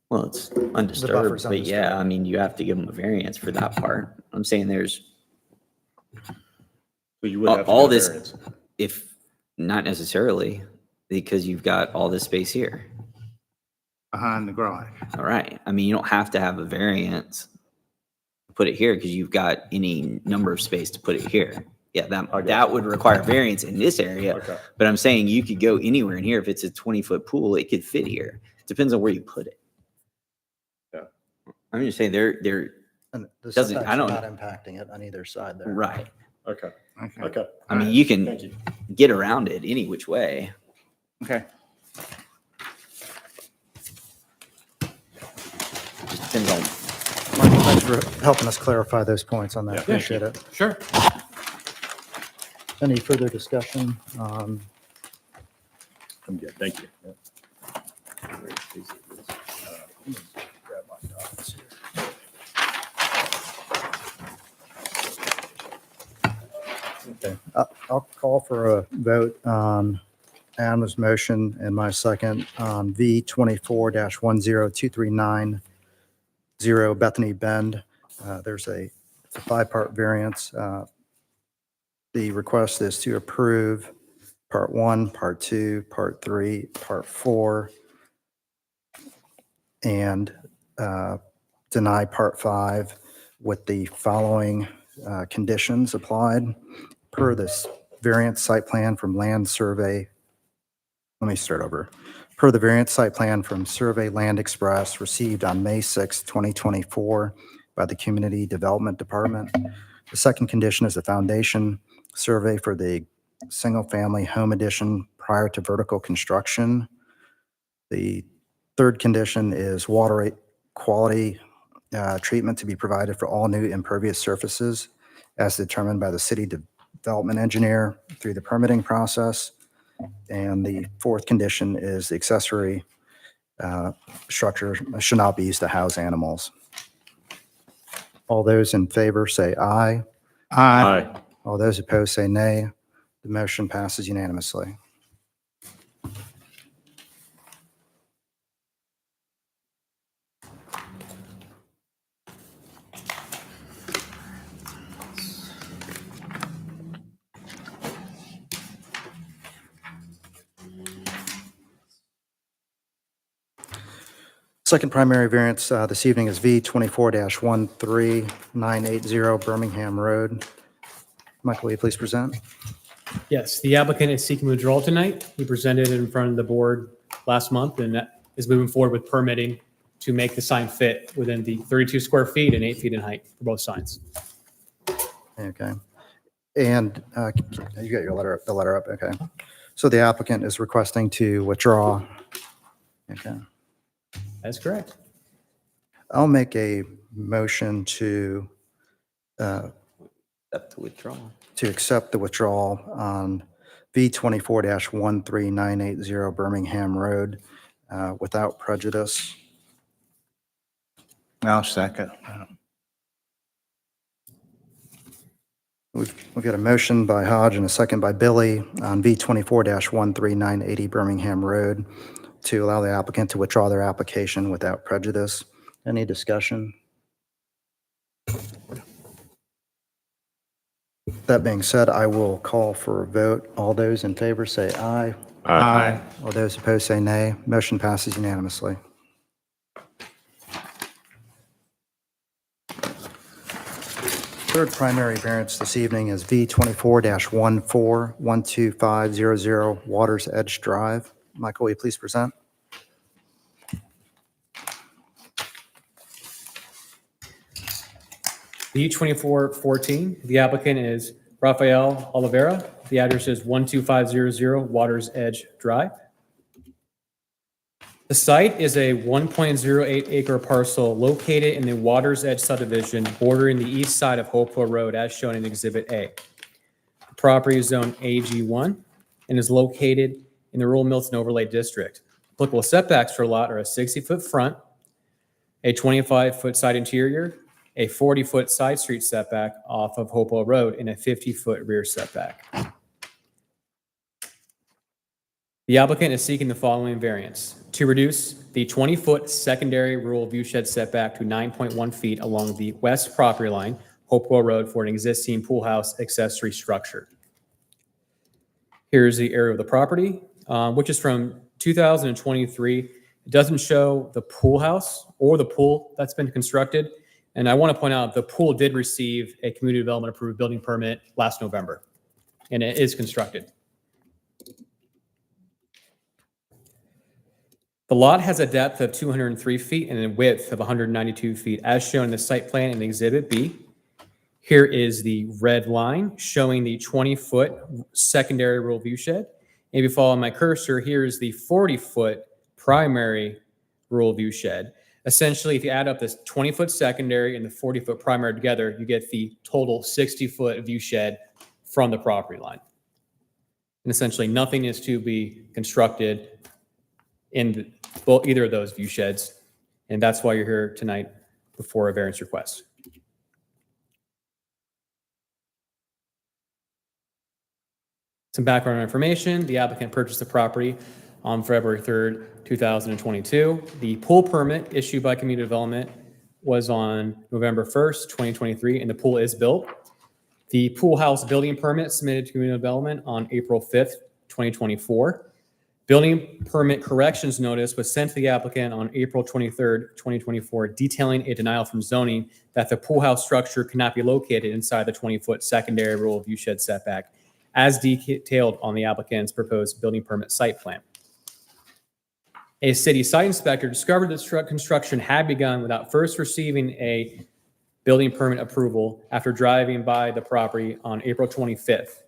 Well, it's buffer's undisturbed, but yeah, undisturbed. I mean, you have to give them a variance for that part. I'm saying there's, So you would have to all get a this, variance. if, not necessarily, because you've got all this space here. Behind the garage. All right. I mean, you don't have to have a variance to put it here because you've got any number of space to put it here. Yeah, that would require variance in this area. Okay. But I'm saying you could go anywhere in here. If it's a 20-foot pool, it could fit here. Depends on where you put it. Yeah. I'm just saying they're And the Doesn't- setback's I don't- not impacting it on either side there. right. Okay, Okay. okay. I mean, you Thank can you. get around it any which way. Okay. Just depends on. Michael, thanks for helping us clarify those points on that. Appreciate it. Sure. Any further discussion? I'm good, thank you. Okay, I'll call for a vote on Adam's motion and my second on V24-10239 Bethany Bend. It's a 5-part variance. The request is to approve Part 1, Part 2, Part 3, Part 4, and deny Part 5 with the following conditions applied per this variance site plan from land survey. Let me start over. Per the variance site plan from Survey Land Express received on May 6, 2024 by the Community Development Department. The second condition is a foundation survey for the single-family home addition prior to vertical construction. The third condition is water quality treatment to be provided for all new impervious surfaces as determined by the city development engineer through the permitting process. And the fourth condition is the accessory structure should not be used to house animals. All those in favor say aye. Aye. All those opposed say nay. The motion passes unanimously. Second primary variance this evening is V24-13980 Birmingham Road. Michael, will you please present? Yes, the applicant is seeking withdrawal tonight. He presented it in front of the board last month and is moving forward with permitting to make the sign fit within the 32 square feet and 8 feet in height for both signs. Okay. And you got your letter, the letter up, okay. So the applicant is requesting to withdraw. Okay. That's correct. I'll make a motion to Up to withdrawal. accept the withdrawal on V24-13980 Birmingham Road without prejudice. I'll second. We've got a motion by Hodge and a second by Billy on V24-13980 Birmingham Road to allow the applicant to withdraw their application without prejudice. Any discussion? That being said, I will call for a vote. All those in favor say aye. Aye. All those opposed say nay. Motion passes unanimously. Third primary variance this evening is V24-1412500 Waters Edge Drive. Michael, will you please present? B2414, the applicant is Rafael Oliveira. The address is 12500 Waters Edge Drive. The site is a 1.08 acre parcel located in the Waters Edge subdivision bordering the east side of Hopewell Road as shown in Exhibit A. The property is zoned AG1 and is located in the rural Milton overlay district. Applicable setbacks for a lot are a 60-foot front, a 25-foot side interior, a 40-foot side street setback off of Hopewell Road, and a 50-foot rear setback. The applicant is seeking the following variance: to reduce the 20-foot secondary rural viewshed setback to 9.1 feet along the west property line, Hopewell Road, for an existing pool house accessory structure. Here's the area of the property, which is from 2023. It doesn't show the pool house or the pool that's been constructed. And I want to point out the pool did receive a community development approved building permit last November, and it is constructed. The lot has a depth of 203 feet and a width of 192 feet, as shown in the site plan in Exhibit B. Here is the red line showing the 20-foot secondary rural view shed. If you follow my cursor, here's the 40-foot primary rural view shed. Essentially, if you add up this 20-foot secondary and the 40-foot primary together, you get the total 60-foot view shed from the property line. And essentially, nothing is to be constructed in both either of those view sheds. And that's why you're here tonight before a variance request. Some background information. The applicant purchased the property on February 3rd, 2022. The pool permit issued by Community Development was on November 1st, 2023, and the pool is built. The pool house building permit submitted to Community Development on April 5th, 2024. Building permit corrections notice was sent to the applicant on April 23rd, 2024, detailing a denial from zoning that the pool house structure cannot be located inside the 20-foot secondary rule of view shed setback, as detailed on the applicant's proposed building permit site plan. A city site inspector discovered that construction had begun without first receiving a building permit approval after driving by the property on April 25th.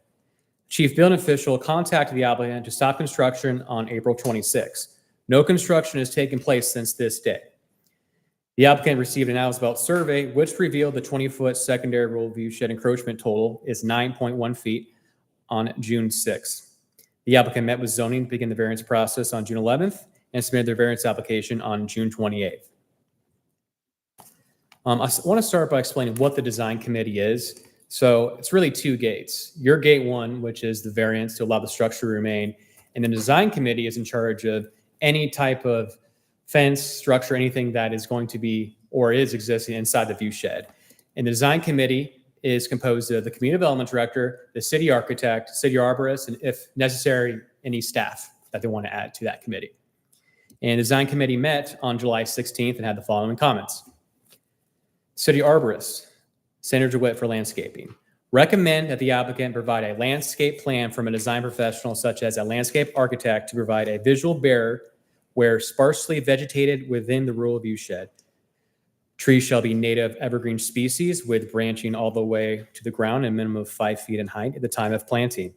Chief building official contacted the applicant to stop construction on April 26th. No construction has taken place since this day. The applicant received an as-built survey, which revealed the 20-foot secondary rule view shed encroachment total is 9.1 feet on June 6th. The applicant met with zoning to begin the variance process on June 11th and submitted their variance application on June 28th. I want to start by explaining what the design committee is. So it's really two gates. Your gate one, which is the variance to allow the structure to remain, and the design committee is in charge of any type of fence, structure, anything that is going to be or is existing inside the view shed. And the design committee is composed of the community development director, the city architect, city arborist, and if necessary, any staff that they want to add to that committee. And the design committee met on July 16th and had the following comments. City arborist, Senator DeWitt for landscaping. Recommend that the applicant provide a landscape plan from a design professional such as a landscape architect to provide a visual barrier where sparsely vegetated within the rule of view shed. Trees shall be native evergreen species with branching all the way to the ground and a minimum of 5 feet in height at the time of planting.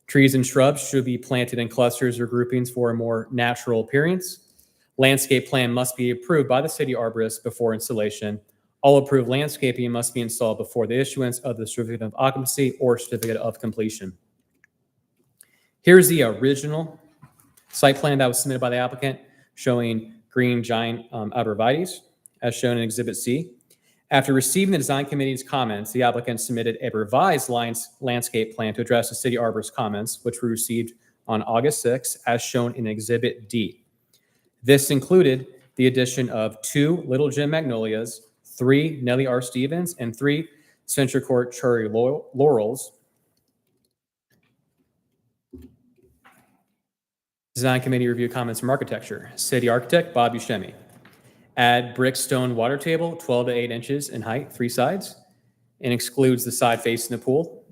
Trees and shrubs should be planted in clusters or groupings for a more natural appearance. Landscape plan must be approved by the city arborist before installation. All approved landscaping must be installed before the issuance of the certificate of occupancy or certificate of completion. Here's the original site plan that was submitted by the applicant showing green giant arborvitaes, as shown in Exhibit C. After receiving the design committee's comments, the applicant submitted a revised landscape plan to address the city arborist's comments, which were received on August 6th, as shown in Exhibit D. This included the addition of 2 Little Jim magnolias, 3 Nellie R. Stevens, and 3 Central Court cherry laurels. Design committee review comments from architecture. City architect Bob Buscemi. Add brick stone water table, 12 to 8 inches in height, 3 sides, and excludes the side facing the pool.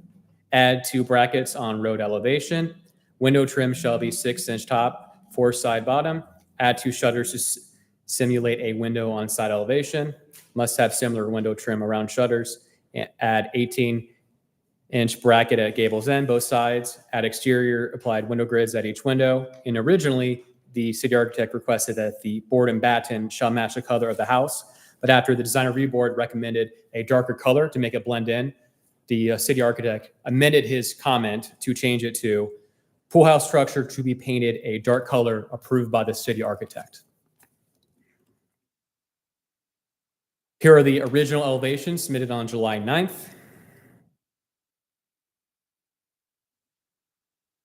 Add 2 brackets on road elevation. Window trim shall be 6-inch top, 4 side bottom. Add 2 shutters to simulate a window on side elevation. Must have similar window trim around shutters. And add 18-inch bracket at gable's end, both sides. Add exterior applied window grids at each window. And originally, the city architect requested that the board and batten shall match the color of the house. But after the design review board recommended a darker color to make it blend in, the city architect amended his comment to change it to pool house structure to be painted a dark color approved by the city architect. Here are the original elevations submitted on July 9th.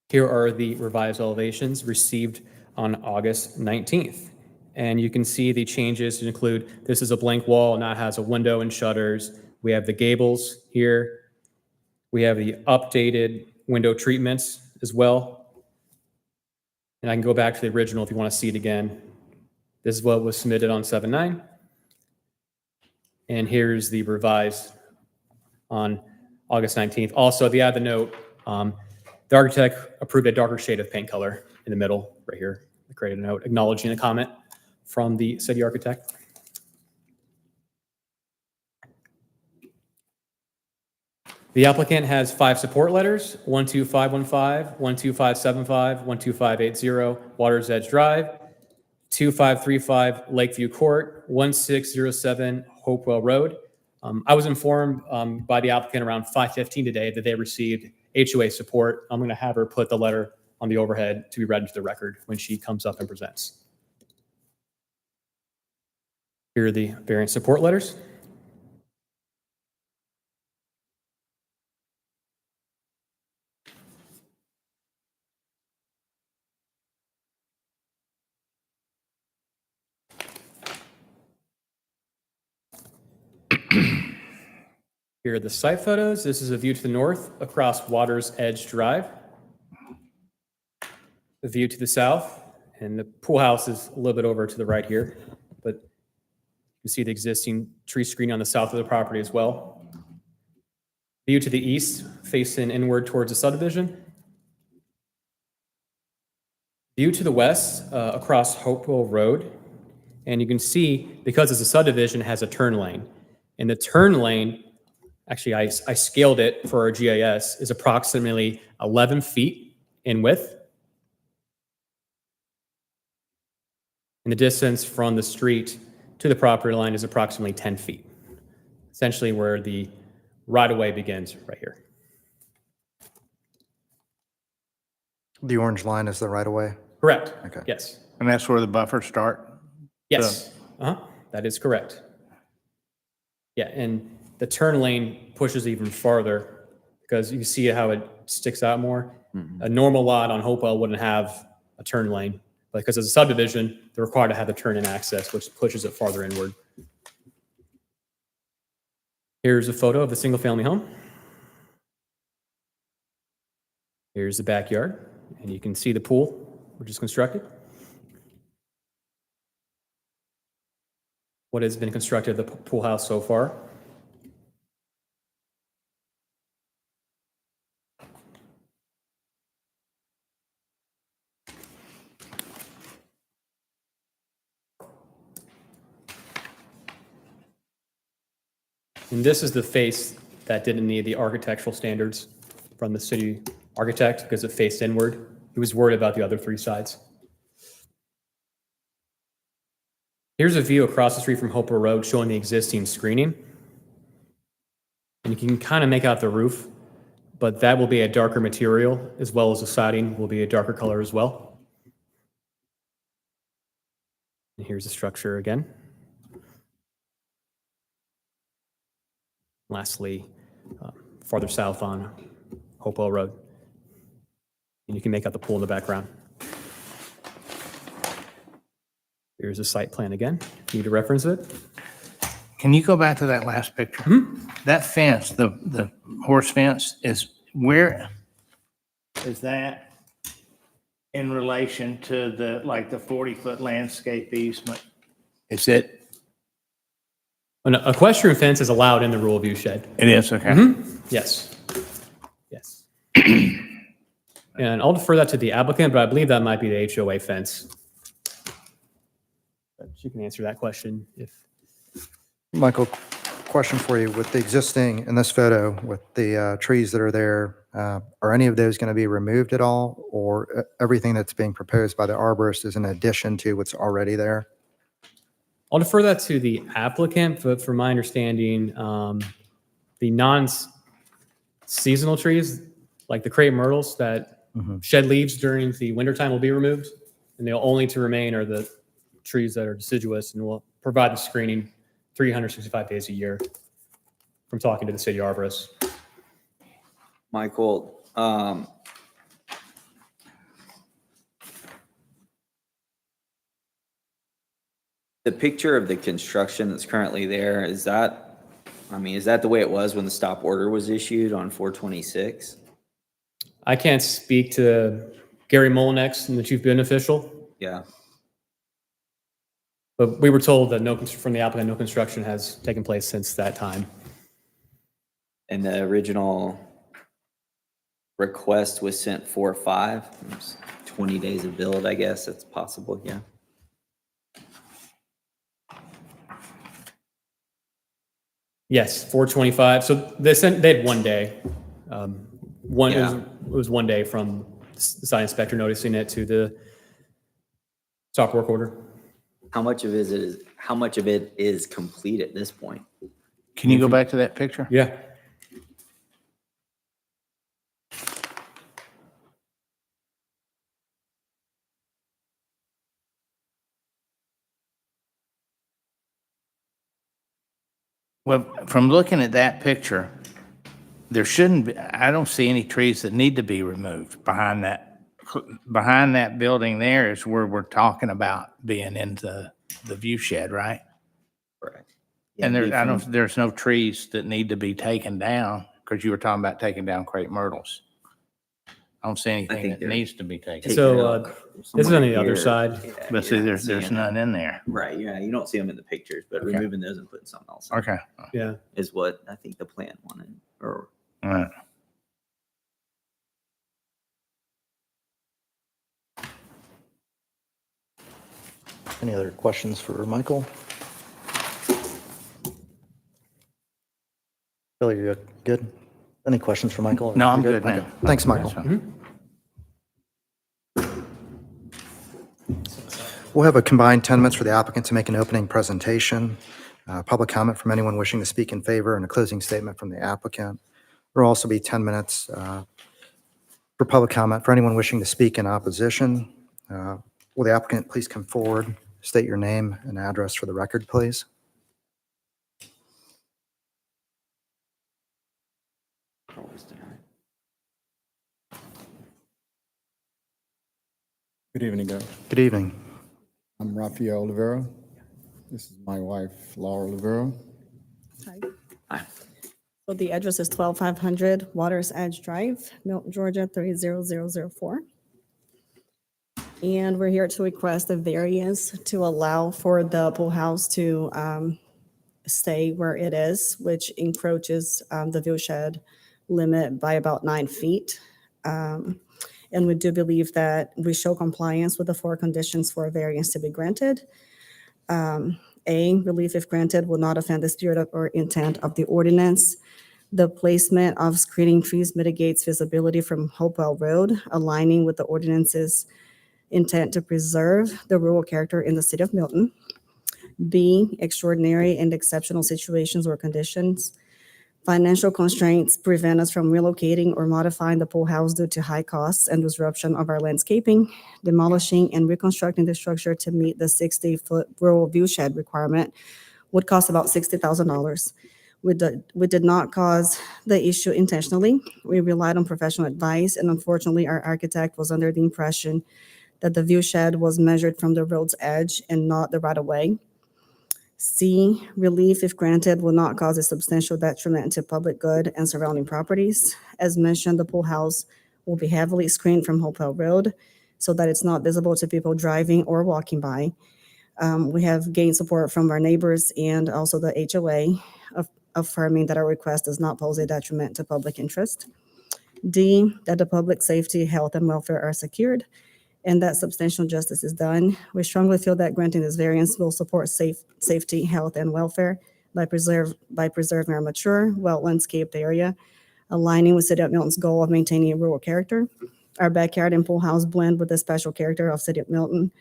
Here are the revised elevations received on August 19th. And you can see the changes include, this is a blank wall, now it has a window and shutters. We have the gables here. We have the updated window treatments as well. And I can go back to the original if you want to see it again. This is what was submitted on 7/9. And here's the revised on August 19th. Also, if you add the note, the architect approved a darker shade of paint color in the middle right here. I created a note acknowledging a comment from the city architect. The applicant has 5 support letters: 12515, 12575, 12580, Waters Edge Drive, 2535 Lakeview Court, 1607 Hopewell Road. I was informed by the applicant around 5:15 today that they received HOA support. I'm going to have her put the letter on the overhead to be read into the record when she comes up and presents. Here are the variance support letters. Here are the site photos. This is a view to the north across Water's Edge Drive. The view to the south, and the pool house is a little bit over to the right here, but you can see the existing tree screen on the south of the property as well. View to the east, facing inward towards the subdivision. View to the west across Hopewell Road. And you can see, because it's a subdivision, it has a turn lane. And the turn lane, actually I scaled it for our GIS, is approximately 11 feet in width. And the distance from the street to the property line is approximately 10 feet, essentially where the right-of-way begins, right here. The orange line is the right-of-way? Correct. Okay. Yes. And that's where the buffers start? Yes. That is correct. Yeah, and the turn lane pushes even farther because you see how it sticks out more. A normal lot on Hopewell wouldn't have a turn lane, but because it's a subdivision, they're required to have the turn-in access, which pushes it farther inward. Here's a photo of the single-family home. Here's the backyard, and you can see the pool, which is constructed. What has been constructed of the pool house so far. And this is the face that didn't need the architectural standards from the city architect because it faced inward. He was worried about the other three sides. Here's a view across the street from Hopewell Road showing the existing screening. And you can kind of make out the roof, but that will be a darker material as well as the siding will be a darker color as well. And here's the structure again. Lastly, farther south on Hopewell Road. And you can make out the pool in the background. Here's a site plan again. Need to reference it. Can you go back to that last picture? That fence, the horse fence, is where is that in relation to the 40-foot landscape easement? Is it? An equestrian fence is allowed in the rural view shed. It is, okay. Yes. Yes. And I'll defer that to the applicant, but I believe that might be the HOA fence. But you can answer that question if. Michael, question for you. With the existing, in this photo, with the trees that are there, are any of those going to be removed at all? Or everything that's being proposed by the arborist is in addition to what's already there? I'll defer that to the applicant, but from my understanding, the non-seasonal trees, like the crepe myrtles that shed leaves during the wintertime will be removed, and they'll only to remain are the trees that are deciduous and will provide the screening 365 days a year from talking to the city arborist. Michael, the picture of the construction that's currently there, is that the way it was when the stop order was issued on 4/26? I can't speak to Gary Molinex and the chief beneficial, Yeah. but we were told that from the applicant, no construction has taken place since that time. And the original request was sent 4/5. It was 20 days of build, I guess. That's possible, yeah. Yes, 4/25. So they had 1 day. Yeah. It was 1 day from the site inspector noticing it to the stop work order. How much of it is complete at this point? Can you go back to that picture? Yeah. Well, from looking at that picture, there shouldn't be, I don't see any trees that need to be removed behind that building there is where we're talking about being in the view shed, right? Correct. And Yeah, there, there's no trees that need to be taken down because you were talking about taking down crepe myrtles. I don't see anything think that they're needs to be taken. Take So, it up this is on somewhere the other here. side. Yeah, But you're see, not there's seeing none in there. Right, yeah, you don't see them in the pictures, but Okay. removing those and putting something else on Okay. Yeah. is what I think the plan wanted, or All right. Any other questions for Michael? Billy, you good? Any questions for Michael? No, I'm You good now. Okay. Thanks, Michael. That's fine. We'll have a combined 10 minutes for the applicant to make an opening presentation, public comment from anyone wishing to speak in favor, and a closing statement from the applicant. There will also be 10 minutes for public comment for anyone wishing to speak in opposition. Will the applicant please come forward, state your name and address for the record, please? Good evening, guys. Good evening. I'm Rafael Oliveira. This is my wife, Laura Oliveira. Hi. So the address is 12500 Waters Edge Drive, Milton, Georgia, 30004. And we're here to request a variance to allow for the pool house to stay where it is, which encroaches the view shed limit by about 9 feet. And we do believe that we show compliance with the 4 conditions for a variance to be granted. A, relief if granted will not offend the spirit or intent of the ordinance. The placement of screening trees mitigates visibility from Hopewell Road, aligning with the ordinance's intent to preserve the rural character in the city of Milton. B, extraordinary and exceptional situations or conditions. Financial constraints prevent us from relocating or modifying the pool house due to high costs and disruption of our landscaping. Demolishing and reconstructing the structure to meet the 60-foot rural view shed requirement would cost about $60,000. We did not cause the issue intentionally. We relied on professional advice, and unfortunately, our architect was under the impression that the view shed was measured from the road's edge and not the right-of-way. C, relief, if granted, will not cause a substantial detriment to public good and surrounding properties. As mentioned, the pool house will be heavily screened from Hopewell Road so that it's not visible to people driving or walking by. We have gained support from our neighbors and also the HOA affirming that our request does not pose a detriment to public interest. D, that the public safety, health, and welfare are secured, and that substantial justice is done. We strongly feel that granting this variance will support safety, health, and welfare by preserving our mature, well-landscaped area, aligning with City of Milton's goal of maintaining a rural character. Our backyard and pool house blend with the special character of City of Milton,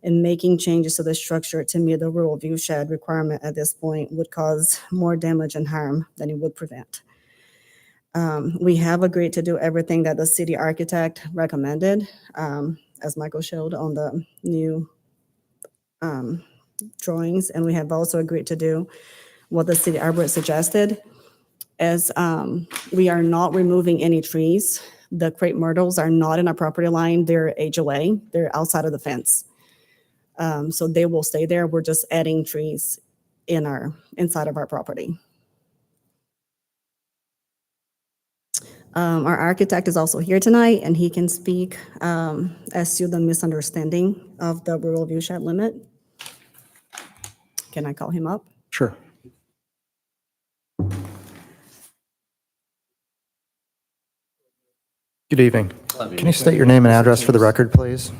and making changes to the structure to meet the rural view shed requirement at this point would cause more damage and harm than it would prevent. We have agreed to do everything that the city architect recommended, as Michael showed on the new drawings, and we have also agreed to do what the city arborist suggested. As we are not removing any trees, the crepe myrtles are not in our property line, they're HOA, they're outside of the fence. So they will stay there, we're just adding trees inside of our property. Our architect is also here tonight, and he can speak as to the misunderstanding of the rural view shed limit. Can I call him up? Sure. Good evening. Can you state your name and address for the record, please?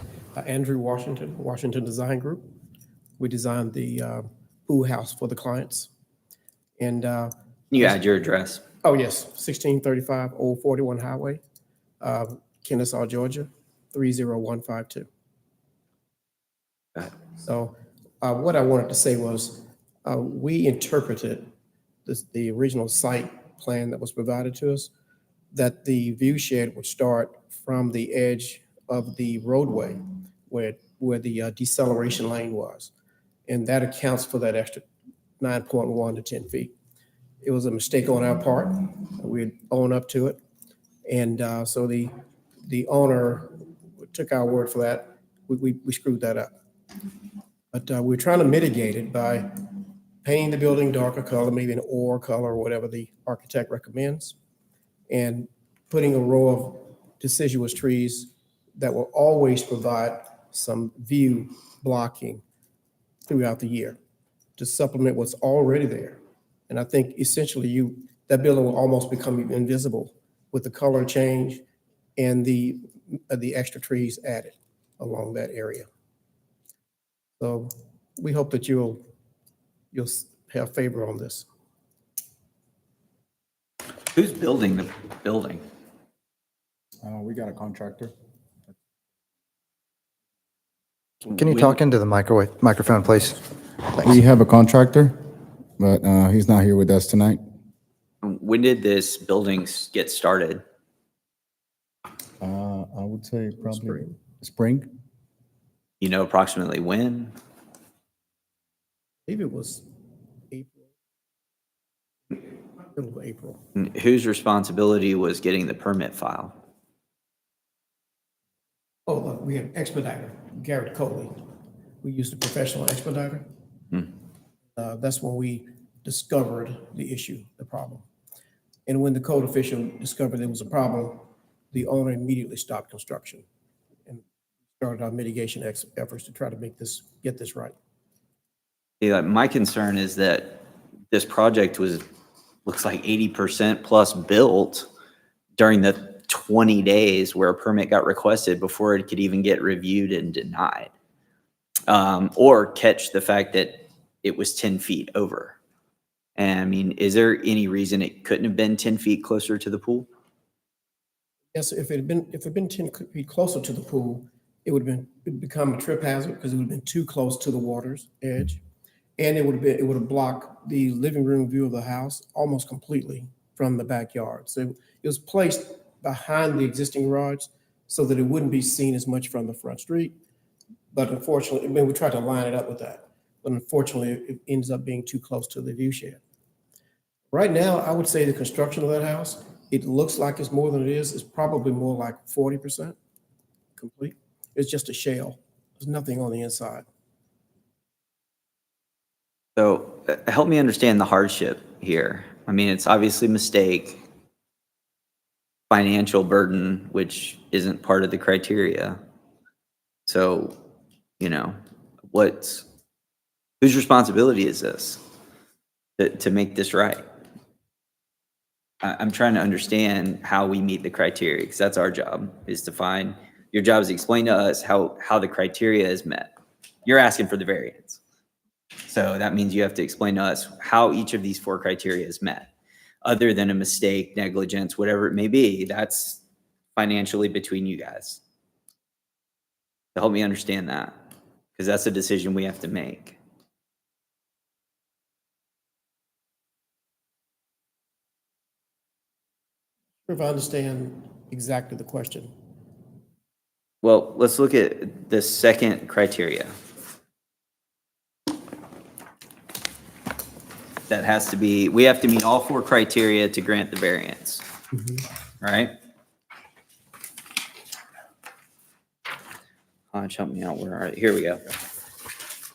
Andrew Washington, Washington Design Group. We designed the pool house for the clients. And, You add your address. oh yes, 1635 Old 41 Highway, Kennesaw, Georgia, 30152. So what I wanted to say was we interpreted the original site plan that was provided to us, that the view shed would start from the edge of the roadway where the deceleration lane was. And that accounts for that extra 9.1 to 10 feet. it was a mistake on our part. We own up to it. And so the owner took our word for that. We screwed that up. But we're trying to mitigate it by painting the building darker color, maybe an ore color or whatever the architect recommends, and putting a row of deciduous trees that will always provide some view blocking throughout the year to supplement what's already there. And I think essentially that building will almost become invisible with the color change and the extra trees added along that area. So we hope that you'll have favor on this. Who's building the building? We got a contractor. Can you talk into the microphone, please? We have a contractor, but he's not here with us tonight. When did this building get started? I would say probably spring. You know approximately when? I believe it was April. Middle of April. And whose responsibility was getting the permit file? Oh, look, we had expediter, Garrett Coley. We used a professional expediter. That's when we discovered the issue, the problem. And when the code official discovered there was a problem, the owner immediately stopped construction and started our mitigation efforts to try to get this right. Yeah, my concern is that this project looks like 80% plus built during the 20 days where a permit got requested before it could even get reviewed and denied. Or catch the fact that it was 10 feet over. And I mean, is there any reason it couldn't have been 10 feet closer to the pool? Yes, if it had been 10 feet closer to the pool, it would have become a trip hazard because it would have been too close to the water's edge. And it would have blocked the living room view of the house almost completely from the backyard. So it was placed behind the existing garage so that it wouldn't be seen as much from the front street. But unfortunately, I mean, we tried to line it up with that. But unfortunately, it ends up being too close to the view shed. Right now, I would say the construction of that house, it looks like it's more than it is. It's probably more like 40% complete. It's just a shell. There's nothing on the inside. So help me understand the hardship here. I mean, it's obviously a mistake, financial burden, which isn't part of the criteria. So, you know, whose responsibility is this to make this right? I'm trying to understand how we meet the criteria, because that's our job, is to find, your job is to explain to us how the criteria is met. You're asking for the variance. So that means you have to explain to us how each of these 4 criteria is met. Other than a mistake, negligence, whatever it may be, that's financially between you guys. To help me understand that, because that's a decision we have to make. If I understand exactly the question. Well, let's look at the second criteria. That has to be, we have to meet all 4 criteria to grant the variance, right? Help me out. Where are you? Here we go.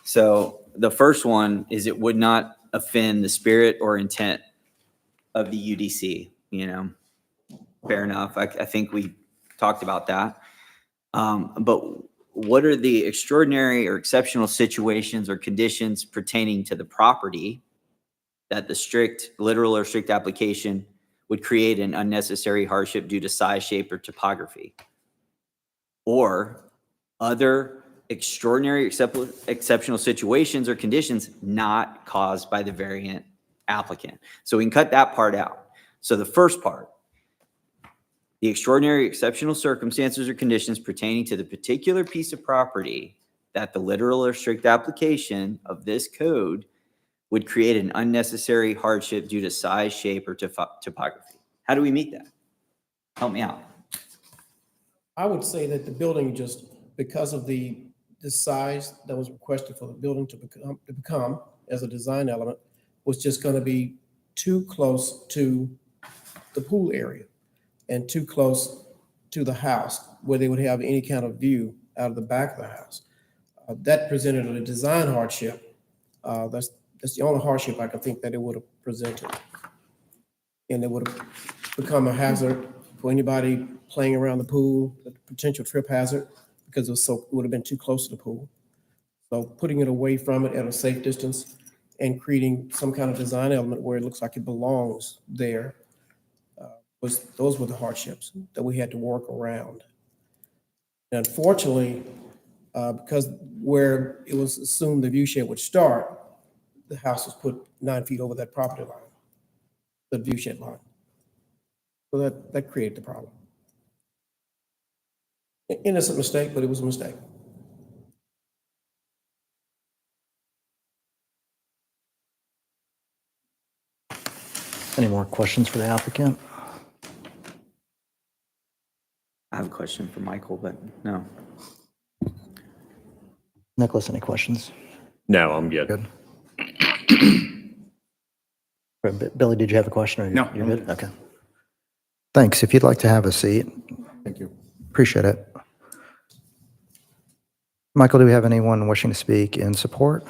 So the first one is it would not offend the spirit or intent of the UDC, you know? Fair enough. I think we talked about that. But what are the extraordinary or exceptional situations or conditions pertaining to the property that the strict, literal or strict application would create an unnecessary hardship due to size, shape, or topography? Or other extraordinary, exceptional situations or conditions not caused by the variant applicant. So we can cut that part out. So the first part, the extraordinary, exceptional circumstances or conditions pertaining to the particular piece of property that the literal or strict application of this code would create an unnecessary hardship due to size, shape, or topography. How do we meet that? Help me out. I would say that the building, just because of the size that was requested for the building to become as a design element, was just going to be too close to the pool area and too close to the house where they would have any kind of view out of the back of the house. That presented a design hardship. That's the only hardship I could think that it would have presented. And it would have become a hazard for anybody playing around the pool, a potential trip hazard, because it would have been too close to the pool. So putting it away from it at a safe distance and creating some kind of design element where it looks like it belongs there, those were the hardships that we had to work around. And unfortunately, because where it was assumed the view shed would start, the house was put 9 feet over that property line, the view shed line. So that created the problem. Innocent mistake, but it was a mistake. Any more questions for the applicant? I have a question for Michael, but no. Nicholas, any questions? No, I'm good. Good. Billy, did you have a question? Or No, You're I'm good? Okay. Thanks. If you'd like to have a seat, Thank you. appreciate it. Michael, do we have anyone wishing to speak in support?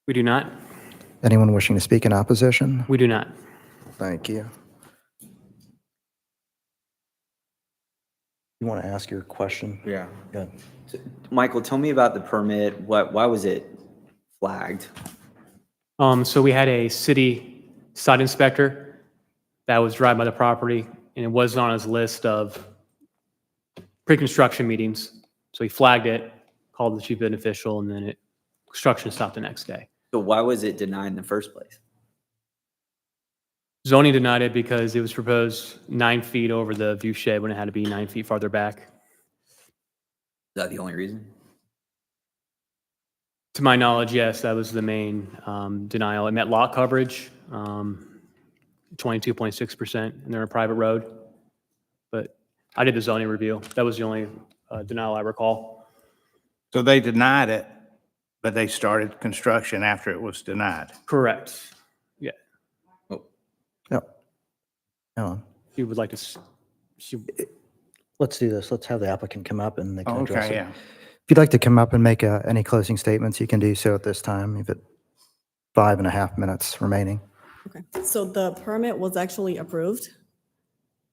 We do not. Anyone wishing to speak in opposition? We do not. Thank you. You want to ask your question? Yeah. Good. Michael, tell me about the permit. Why was it flagged? So we had a city site inspector that was driving by the property, and it wasn't on his list of pre-construction meetings. So he flagged it, called the chief building official, and then construction stopped the next day. So why was it denied in the first place? Zoning denied it because it was proposed 9 feet over the view shed when it had to be 9 feet farther back. Is that the only reason? To my knowledge, yes, that was the main denial. It met lot coverage, 22.6%, and they're a private road. But I did the zoning review. That was the only denial I recall. So they denied it, but they started construction after it was denied. Correct. Yeah. Yep. Ellen, If you would like to, let's do this. Let's have the applicant come up and they can address Okay, it. yeah. If you'd like to come up and make any closing statements, you can do so at this time. You've got 5.5 minutes remaining. Okay, so the permit was actually approved.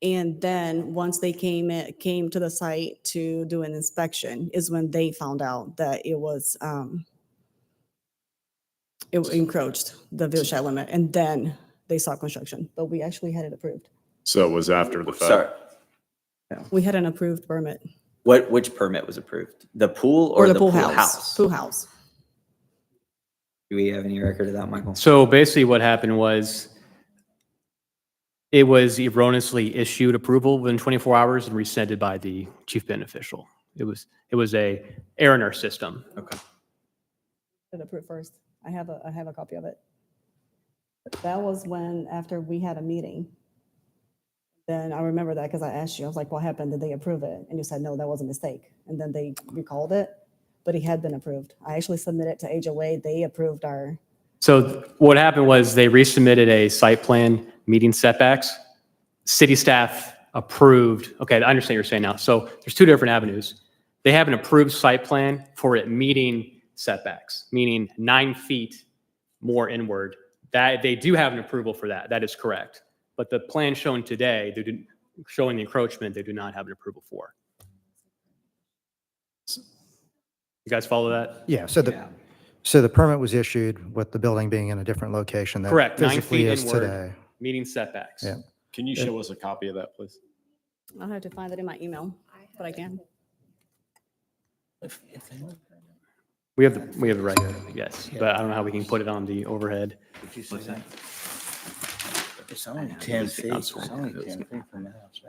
And then once they came to the site to do an inspection is when they found out that it encroached the view shed limit, and then they stopped construction, but we actually had it approved. So it was after the fact. Sorry. We had an approved permit. Which permit was approved? The pool or the pool house? Pool house. Do we have any record of that, Michael? so basically what happened was it was erroneously issued approval within 24 hours and rescinded by the chief building official. It was a error in our system. Okay. Did approve first. I have a copy of it. That was after we had a meeting. Then I remember that because I asked you, I was like, what happened? Did they approve it? And you said, no, that was a mistake. And then they recalled it, but it had been approved. I actually submitted to HOA. They approved our, So what happened was they resubmitted a site plan meeting setbacks. City staff approved. Okay, I understand what you're saying now. So there's two different avenues. They have an approved site plan for it meeting setbacks, meaning 9 feet more inward. That they do have an approval for that. That is correct. But the plan shown today, showing the encroachment, they do not have an approval for. You guys follow that? Yeah, so Yeah. the permit was issued with the building being in a different location than Correct, 9 physically feet is inward. today. Meeting setbacks. Yeah. Can you show us a copy of that, please? I'll have to find it in my email, but I can. We have the right here, yes, but I don't know how we can put it on the overhead. It's only 10 feet. It's It's only 10 feet from the house.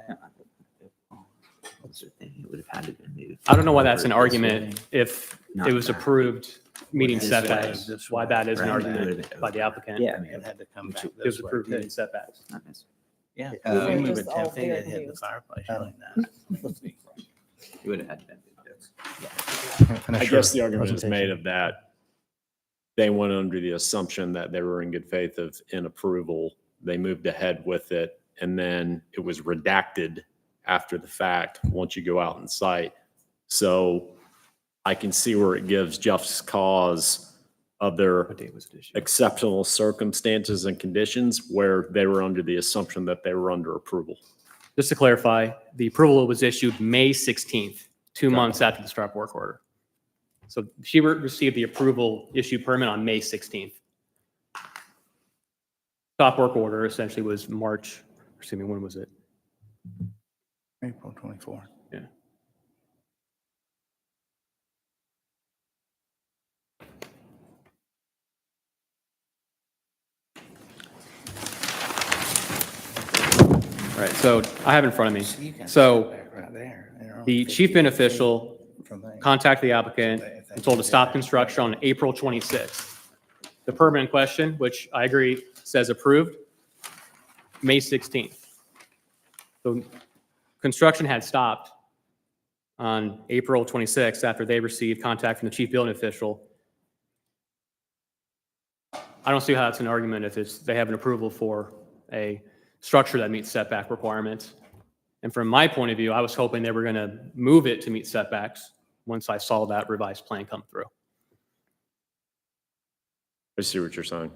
What's the thing? It would have had to be moved. I don't know why that's an argument if Not it was back. approved meeting This way. setbacks, why that is an Right. argument by the applicant. Yeah. It had to come back It was this way. approved meeting setbacks. Not necessarily. Yeah, Uh, if we move just it all 10 feet, very it hit the confused. fireplace like that. It would have had to be moved. I guess the argument is made of that they went under the assumption that they were in good faith of in approval. They moved ahead with it, and then it was redacted after the fact once you go out in sight. So I can see where it gives just cause of their exceptional circumstances and conditions where they were under the assumption that they were under approval. Just to clarify, the approval was issued May 16th, 2 months after the stop work order. So she received the approval issue permit on May 16th. Stop work order essentially was March, excuse me, when was it? April 24. Yeah. All right, so I have in front of me. So the chief beneficial contacted the applicant and told to stop construction on April 26th. The permit in question, which I agree says approved, May 16th. So construction had stopped on April 26th after they received contact from the chief building official. I don't see how that's an argument if they have an approval for a structure that meets setback requirements. And from my point of view, I was hoping they were going to move it to meet setbacks once I saw that revised plan come through. I see what you're saying.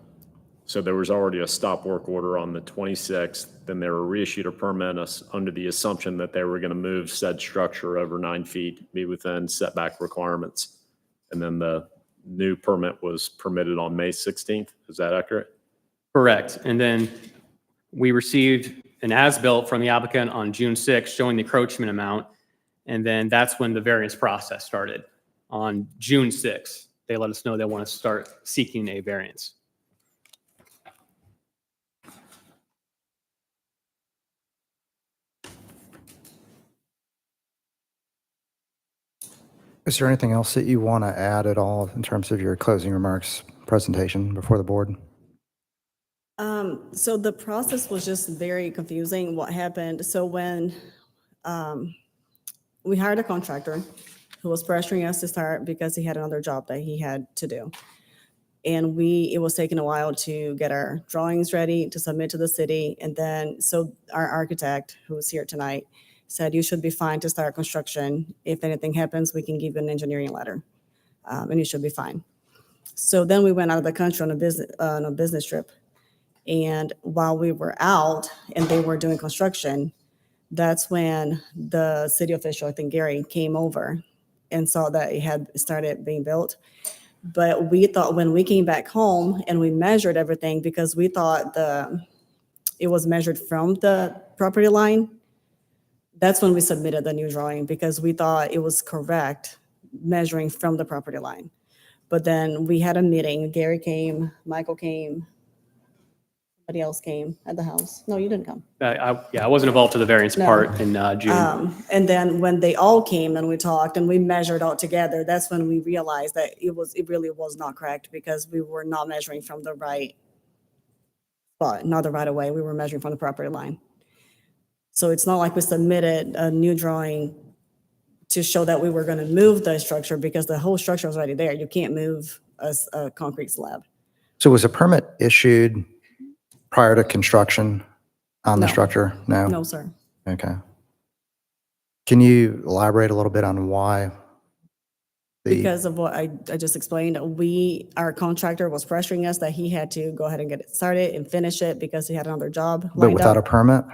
So there was already a stop work order on the 26th, then they were reissued a permit under the assumption that they were going to move said structure over 9 feet, be within setback requirements. And then the new permit was permitted on May 16th. Is that accurate? Correct. And then we received an as-built from the applicant on June 6th showing the encroachment amount. And then that's when the variance process started. On June 6th, they let us know they want to start seeking a variance. Is there anything else that you want to add at all in terms of your closing remarks presentation before the board? So the process was just very confusing, what happened. So when we hired a contractor who was pressuring us to start because he had another job that he had to do. And it was taking a while to get our drawings ready to submit to the city. And then, so our architect, who's here tonight, said, you should be fine to start construction. If anything happens, we can give you an engineering letter, and you should be fine. So then we went out of the country on a business trip. And while we were out and they were doing construction, that's when the city official, I think Gary, came over and saw that it had started being built. But we thought when we came back home and we measured everything, because we thought it was measured from the property line, that's when we submitted the new drawing, because we thought it was correct measuring from the property line. But then we had a meeting. Gary came, Michael came, somebody else came at the house. No, you didn't come. I wasn't involved to the variance No. part in June. And then when they all came and we talked and we measured all together, that's when we realized that it really was not correct, because we were not measuring from the right spot, not the right of way. We were measuring from the property line. So it's not like we submitted a new drawing to show that we were going to move the structure, because the whole structure was already there. You can't move a concrete slab. So was a permit issued prior to construction on the No. structure? No? No, sir. Okay. Can you elaborate a little bit on why? Because of what I just explained, our contractor was pressuring us that he had to go ahead and get it started and finish it because he had another job But lined without a up. permit?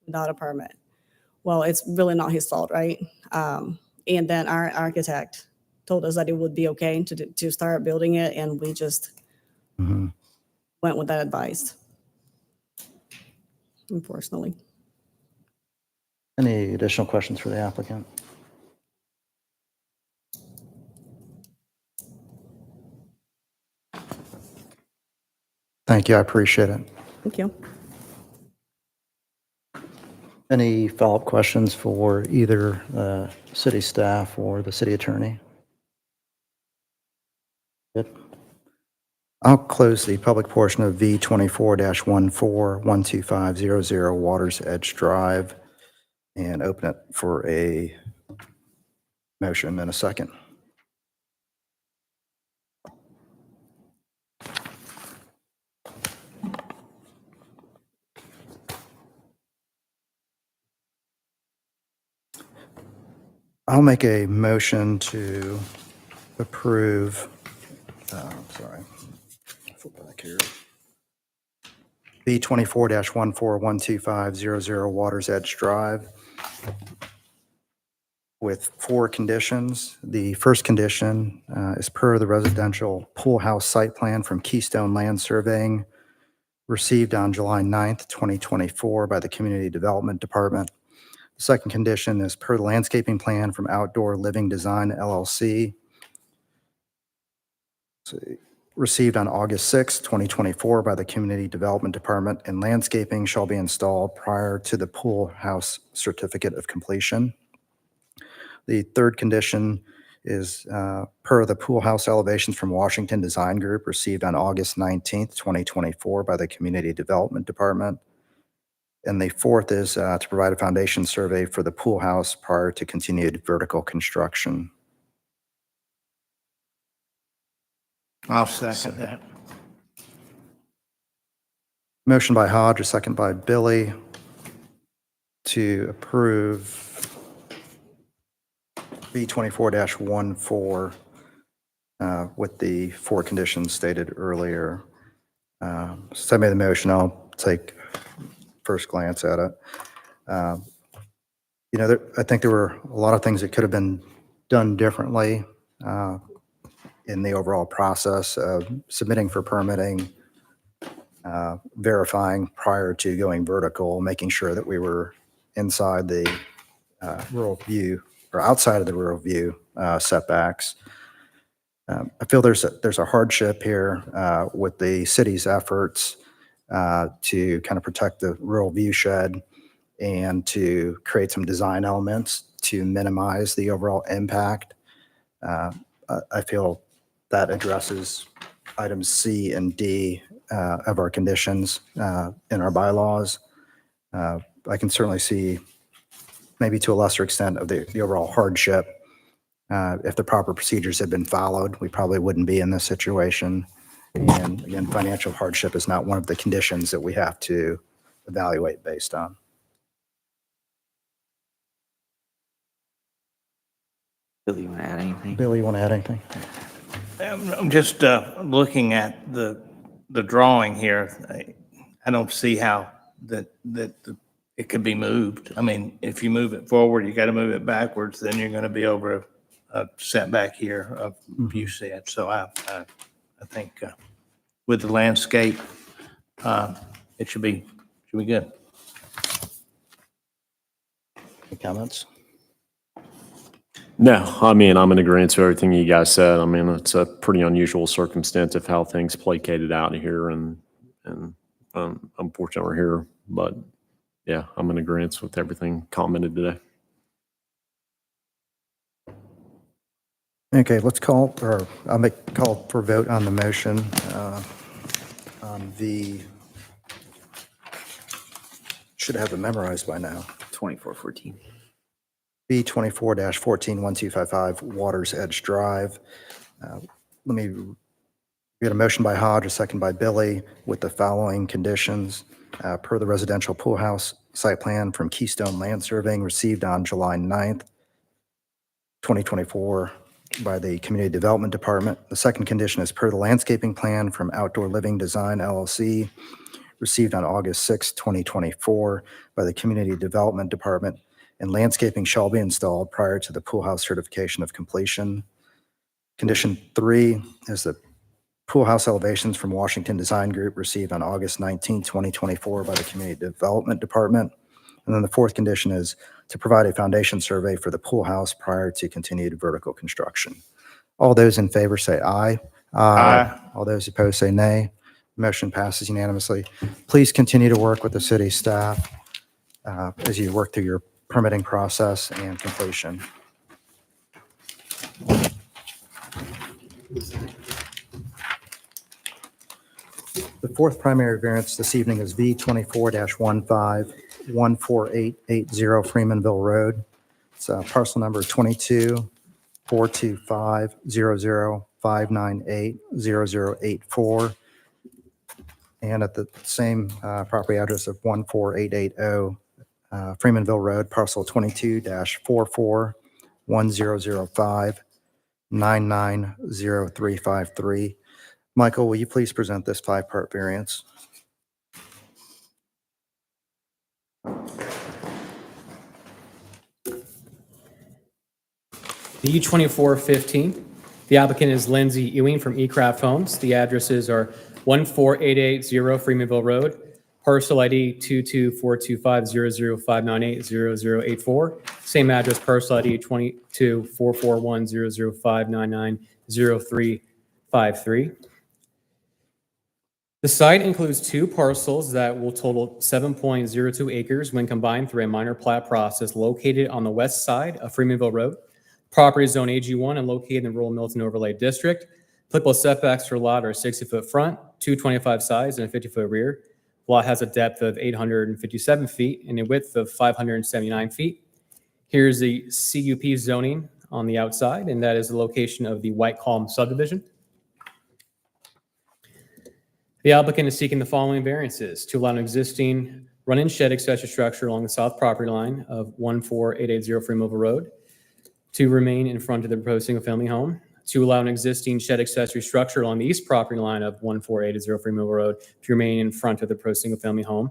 Without a permit. Well, it's really not his fault, right? And then our architect told us that it would be okay to start building it, and we just Mhm. went with that advice, unfortunately. Any additional questions for the applicant? Thank you, I appreciate it. Thank you. Any follow-up questions for either the city staff or the city attorney? Good. I'll close the public portion of V24-14-12500 Waters Edge Drive and open it for a motion in a second. I'll make a motion to approve, sorry, flip back here. B 24-1412500 Waters Edge Drive with 4 conditions. The first condition is per the residential pool house site plan from Keystone Land Surveying received on July 9th, 2024 by the Community Development Department. The second condition is per the landscaping plan from Outdoor Living Design LLC. Received on August 6, 2024 by the Community Development Department, and landscaping shall be installed prior to the pool house certificate of completion. The third condition is per the pool house elevations from Washington Design Group received on August 19th, 2024 by the Community Development Department. And the fourth is to provide a foundation survey for the pool house prior to continued vertical construction. I'll second that. Motion by Hodge, a second by Billy to approve B 24-14 with the 4 conditions stated earlier. Since I made the motion, I'll take first glance at it. I think there were a lot of things that could have been done differently in the overall process of submitting for permitting, verifying prior to going vertical, making sure that we were inside the rural view or outside of the rural view setbacks. I feel there's a hardship here with the city's efforts to kind of protect the rural view shed and to create some design elements to minimize the overall impact. I feel that addresses items C and D of our conditions in our bylaws. I can certainly see maybe to a lesser extent of the overall hardship. If the proper procedures had been followed, we probably wouldn't be in this situation. And again, financial hardship is not one of the conditions that we have to evaluate based on. Billy, you want to add anything? Billy, you want to add anything? I'm just looking at the drawing here. I don't see how that it could be moved. I mean, if you move it forward, you got to move it backwards, then you're going to be over a setback here of view shed. So I think with the landscape, it should be good. Any comments? No, I mean, I'm in agreement to everything you guys said. I mean, it's a pretty unusual circumstance of how things placated out here, and unfortunately we're here. But yeah, I'm in agreement with everything commented today. Okay, let's call, or I'll make call for vote on the motion on the, should have it memorized by now. 2414. B 24-141255 Waters Edge Drive. Let me get a motion by Hodge, a second by Billy with the following conditions. Per the residential pool house site plan from Keystone Land Surveying received on July 9th, 2024 by the Community Development Department. The second condition is per the landscaping plan from Outdoor Living Design LLC received on August 6th, 2024 by the Community Development Department, and landscaping shall be installed prior to the pool house certification of completion. Condition 3 is the pool house elevations from Washington Design Group received on August 19, 2024 by the Community Development Department. And then the fourth condition is to provide a foundation survey for the pool house prior to continued vertical construction. All those in favor say aye. Aye. All those opposed say nay. Motion passes unanimously. Please continue to work with the city staff as you work through your permitting process and completion. The fourth primary variance this evening is V 24-15-14880 Freemanville Road. It's parcel number 22-425-00-598-0084. And at the same property address of 14880 Freemanville Road, parcel 22-44 1005-990353. Michael, will you please present this five-part variance? The U-2415, the applicant is Lindsay Ewing from eCraft Homes. The addresses are 14880 Freemanville Road, parcel ID 224250059800084. Same address, parcel ID 224410059900353. The site includes two parcels that will total 7.02 acres when combined through a minor plat process located on the west side of Freemanville Road. Property is zone AG1 and located in the rural Milton Overlay District. Applicable setbacks for lot are 60-foot front, 225 sides, and a 50-foot rear. Lot has a depth of 857 feet and a width of 579 feet. Here's the CUP zoning on the outside, and that is the location of the White Calm subdivision. The applicant is seeking the following variances: to allow an existing run-in shed accessory structure along the south property line of 14880 Freemanville Road to remain in front of the proposed single-family home, to allow an existing shed accessory structure along the east property line of 14880 Freemanville Road to remain in front of the proposed single-family home.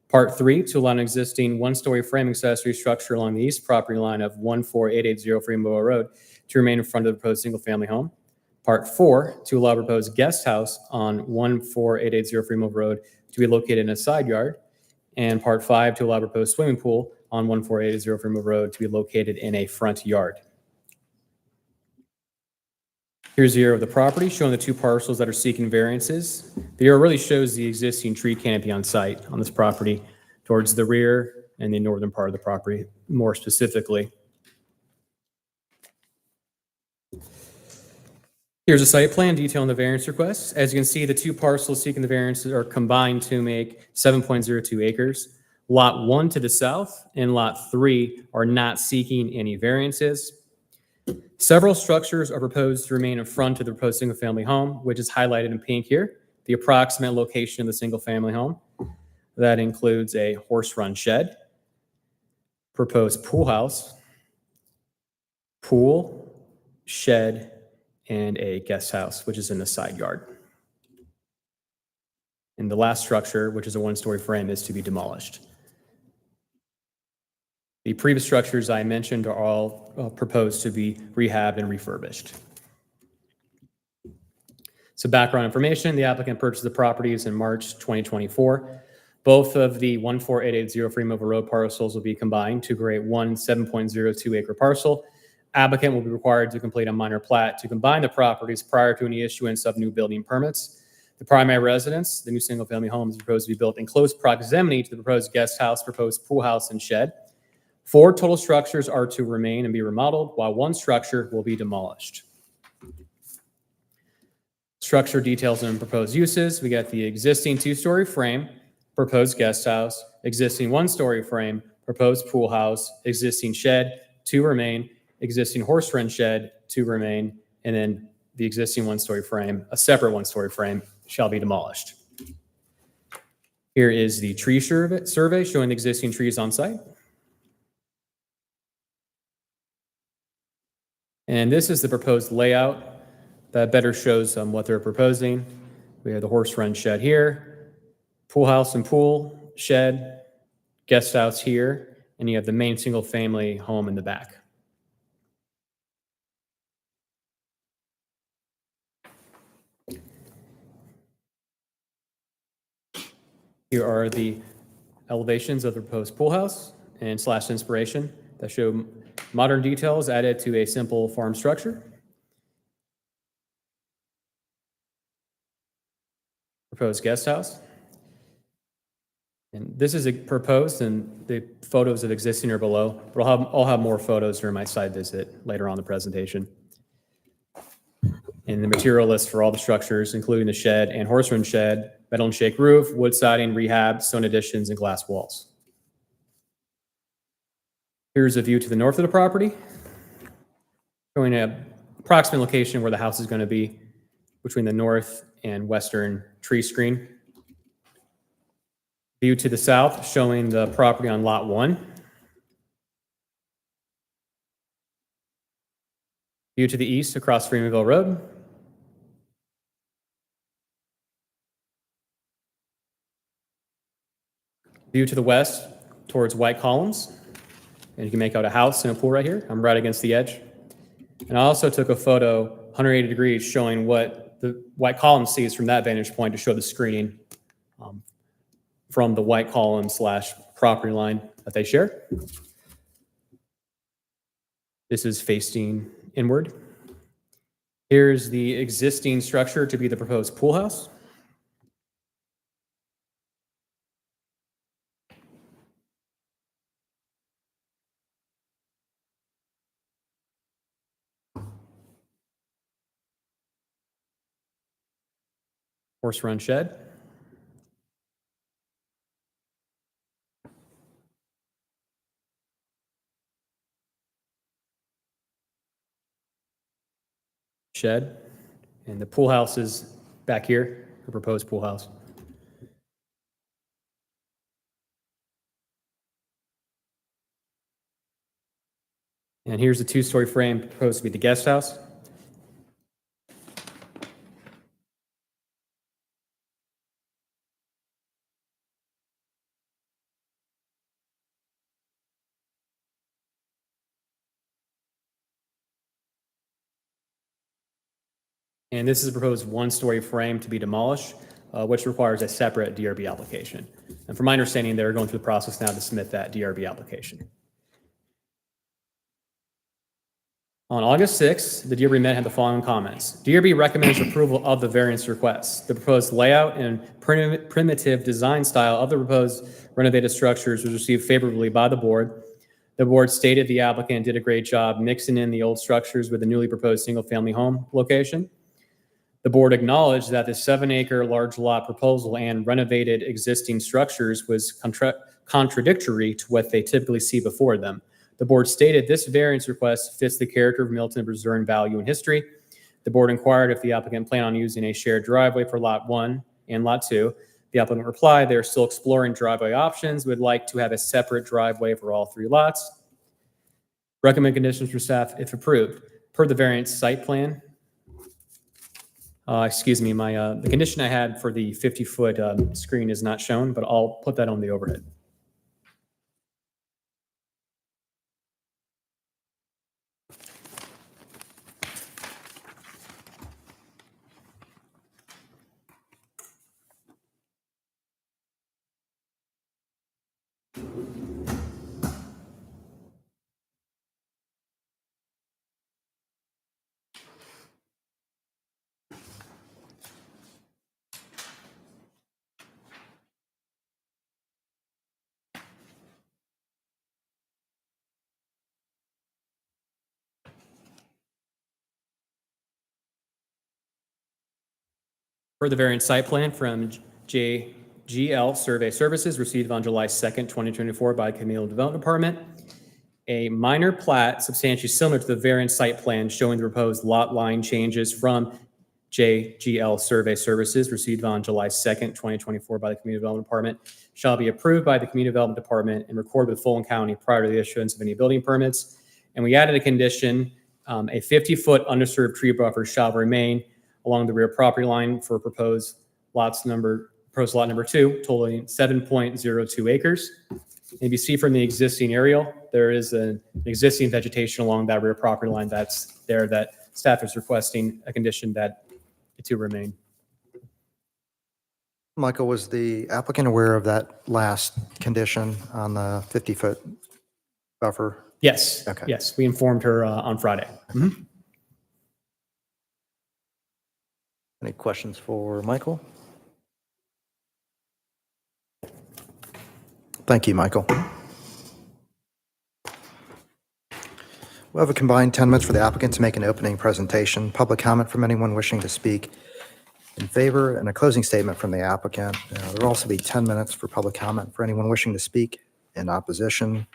Part 3, to allow an existing one-story frame accessory structure along the east property line of 14880 Freemanville Road to remain in front of the proposed single-family home. Part 4, to allow a proposed guest house on 14880 Freemanville Road to be located in a side yard. And Part 5, to allow a proposed swimming pool on 14880 Freemanville Road to be located in a front yard. Here's the area of the property showing the two parcels that are seeking variances. The area really shows the existing tree canopy on site on this property towards the rear and the northern part of the property, more specifically. Here's a site plan detailing the variance requests. As you can see, the two parcels seeking the variances are combined to make 7.02 acres. Lot 1 to the south and Lot 3 are not seeking any variances. Several structures are proposed to remain in front of the proposed single-family home, which is highlighted in pink here. The approximate location of the single-family home. That includes a horse-run shed, proposed pool house, pool, shed, and a guest house, which is in the side yard. And the last structure, which is a one-story frame, is to be demolished. The previous structures I mentioned are all proposed to be rehabbed and refurbished. So background information, the applicant purchased the properties in March 2024. Both of the 14880 Freemanville Road parcels will be combined to create one 7.02 acre parcel. Applicant will be required to complete a minor plat to combine the properties prior to any issuance of new building permits. The primary residence, the new single-family home, is proposed to be built in close proximity to the proposed guest house, proposed pool house, and shed. 4 total structures are to remain and be remodeled, while 1 structure will be demolished. Structure details and proposed uses. We got the existing 2-story frame, proposed guest house, existing 1-story frame, proposed pool house, existing shed to remain, existing horse run shed to remain, and then the existing 1-story frame, a separate 1-story frame, shall be demolished. Here is the tree survey showing the existing trees on site. And this is the proposed layout that better shows what they're proposing. We have the horse run shed here, pool house and pool, shed, guest house here, and you have the main single family home in the back. Here are the elevations of the proposed pool house and / inspiration that show modern details added to a simple farm structure. Proposed guest house. And this is a proposed, and the photos of existing are below, but I'll have more photos during my site visit later on in the presentation. And the material list for all the structures, including the shed and horse run shed, metal and shake roof, wood siding, rehab, stone additions, and glass walls. Here's a view to the north of the property, showing an approximate location where the house is going to be between the north and western tree screen. View to the south, showing the property on lot 1. View to the east across Freemanville Road. View to the west towards White Columns. And you can make out a house and a pool right here. I'm right against the edge. And I also took a photo 180 degrees showing what the White Column sees from that vantage point to show the screening from the White Column / property line that they share. This is facing inward. Here's the existing structure to be the proposed pool house. Horse run shed. Shed. And the pool house is back here, the proposed pool house. And here's the 2-story frame proposed to be the guest house. And this is a proposed 1-story frame to be demolished, which requires a separate DRB application. And from my understanding, they're going through the process now to submit that DRB application. On August 6th, the DRB met had the following comments. DRB recommends approval of the variance requests. The proposed layout and primitive design style of the proposed renovated structures was received favorably by the board. The board stated the applicant did a great job mixing in the old structures with the newly proposed single-family home location. The board acknowledged that the 7-acre large lot proposal and renovated existing structures was contradictory to what they typically see before them. The board stated this variance request fits the character of Milton, preserving value and history. The board inquired if the applicant planned on using a shared driveway for Lot 1 and Lot 2. The applicant replied they are still exploring driveway options, would like to have a separate driveway for all 3 lots. Recommend conditions for staff if approved. Per the variance site plan, the condition I had for the 50-foot screen is not shown, but I'll put that on the overhead. Per the variance site plan from JGL Survey Services received on July 2nd, 2024 by Communal Development Department. A minor plat substantially similar to the variance site plan showing the proposed lot line changes from JGL Survey Services received on July 2nd, 2024 by the Community Development Department shall be approved by the Community Development Department and recorded with Fulton County prior to the issuance of any building permits. And we added a condition, a 50-foot undisturbed tree buffer shall remain along the rear property line for proposed lot number 2, totaling 7.02 acres. And you see from the existing aerial, there is an existing vegetation along that rear property line that's there that staff is requesting a condition that it to remain. Michael, was the applicant aware of that last condition on the 50-foot buffer? Yes. Okay. Yes, we informed her on Friday. Mhm. Any questions for Michael? Thank you, Michael. We'll have a combined 10 minutes for the applicant to make an opening presentation, public comment from anyone wishing to speak in favor, and a closing statement from the applicant. There will also be 10 minutes for public comment for anyone wishing to speak in opposition.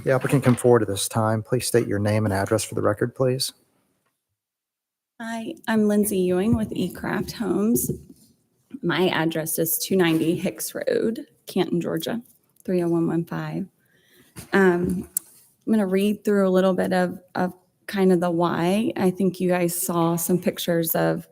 The applicant come forward at this time. Please state your name and address for the record, please. Hi, I'm Lindsay Ewing with eCraft Homes. My address is 290 Hicks Road, Canton, Georgia, 30115. I'm going to read through a little bit of kind of the why. I think you guys saw some pictures of,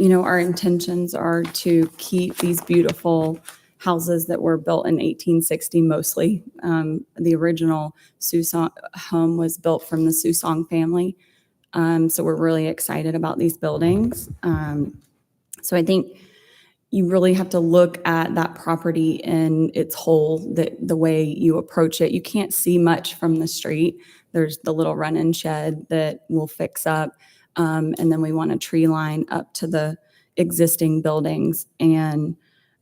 our intentions are to keep these beautiful houses that were built in 1860 mostly. The original Susong home was built from the Susong family. So we're really excited about these buildings. So I think you really have to look at that property in its whole, the way you approach it. You can't see much from the street. There's the little run-in shed that we'll fix up. And then we want a tree line up to the existing buildings. And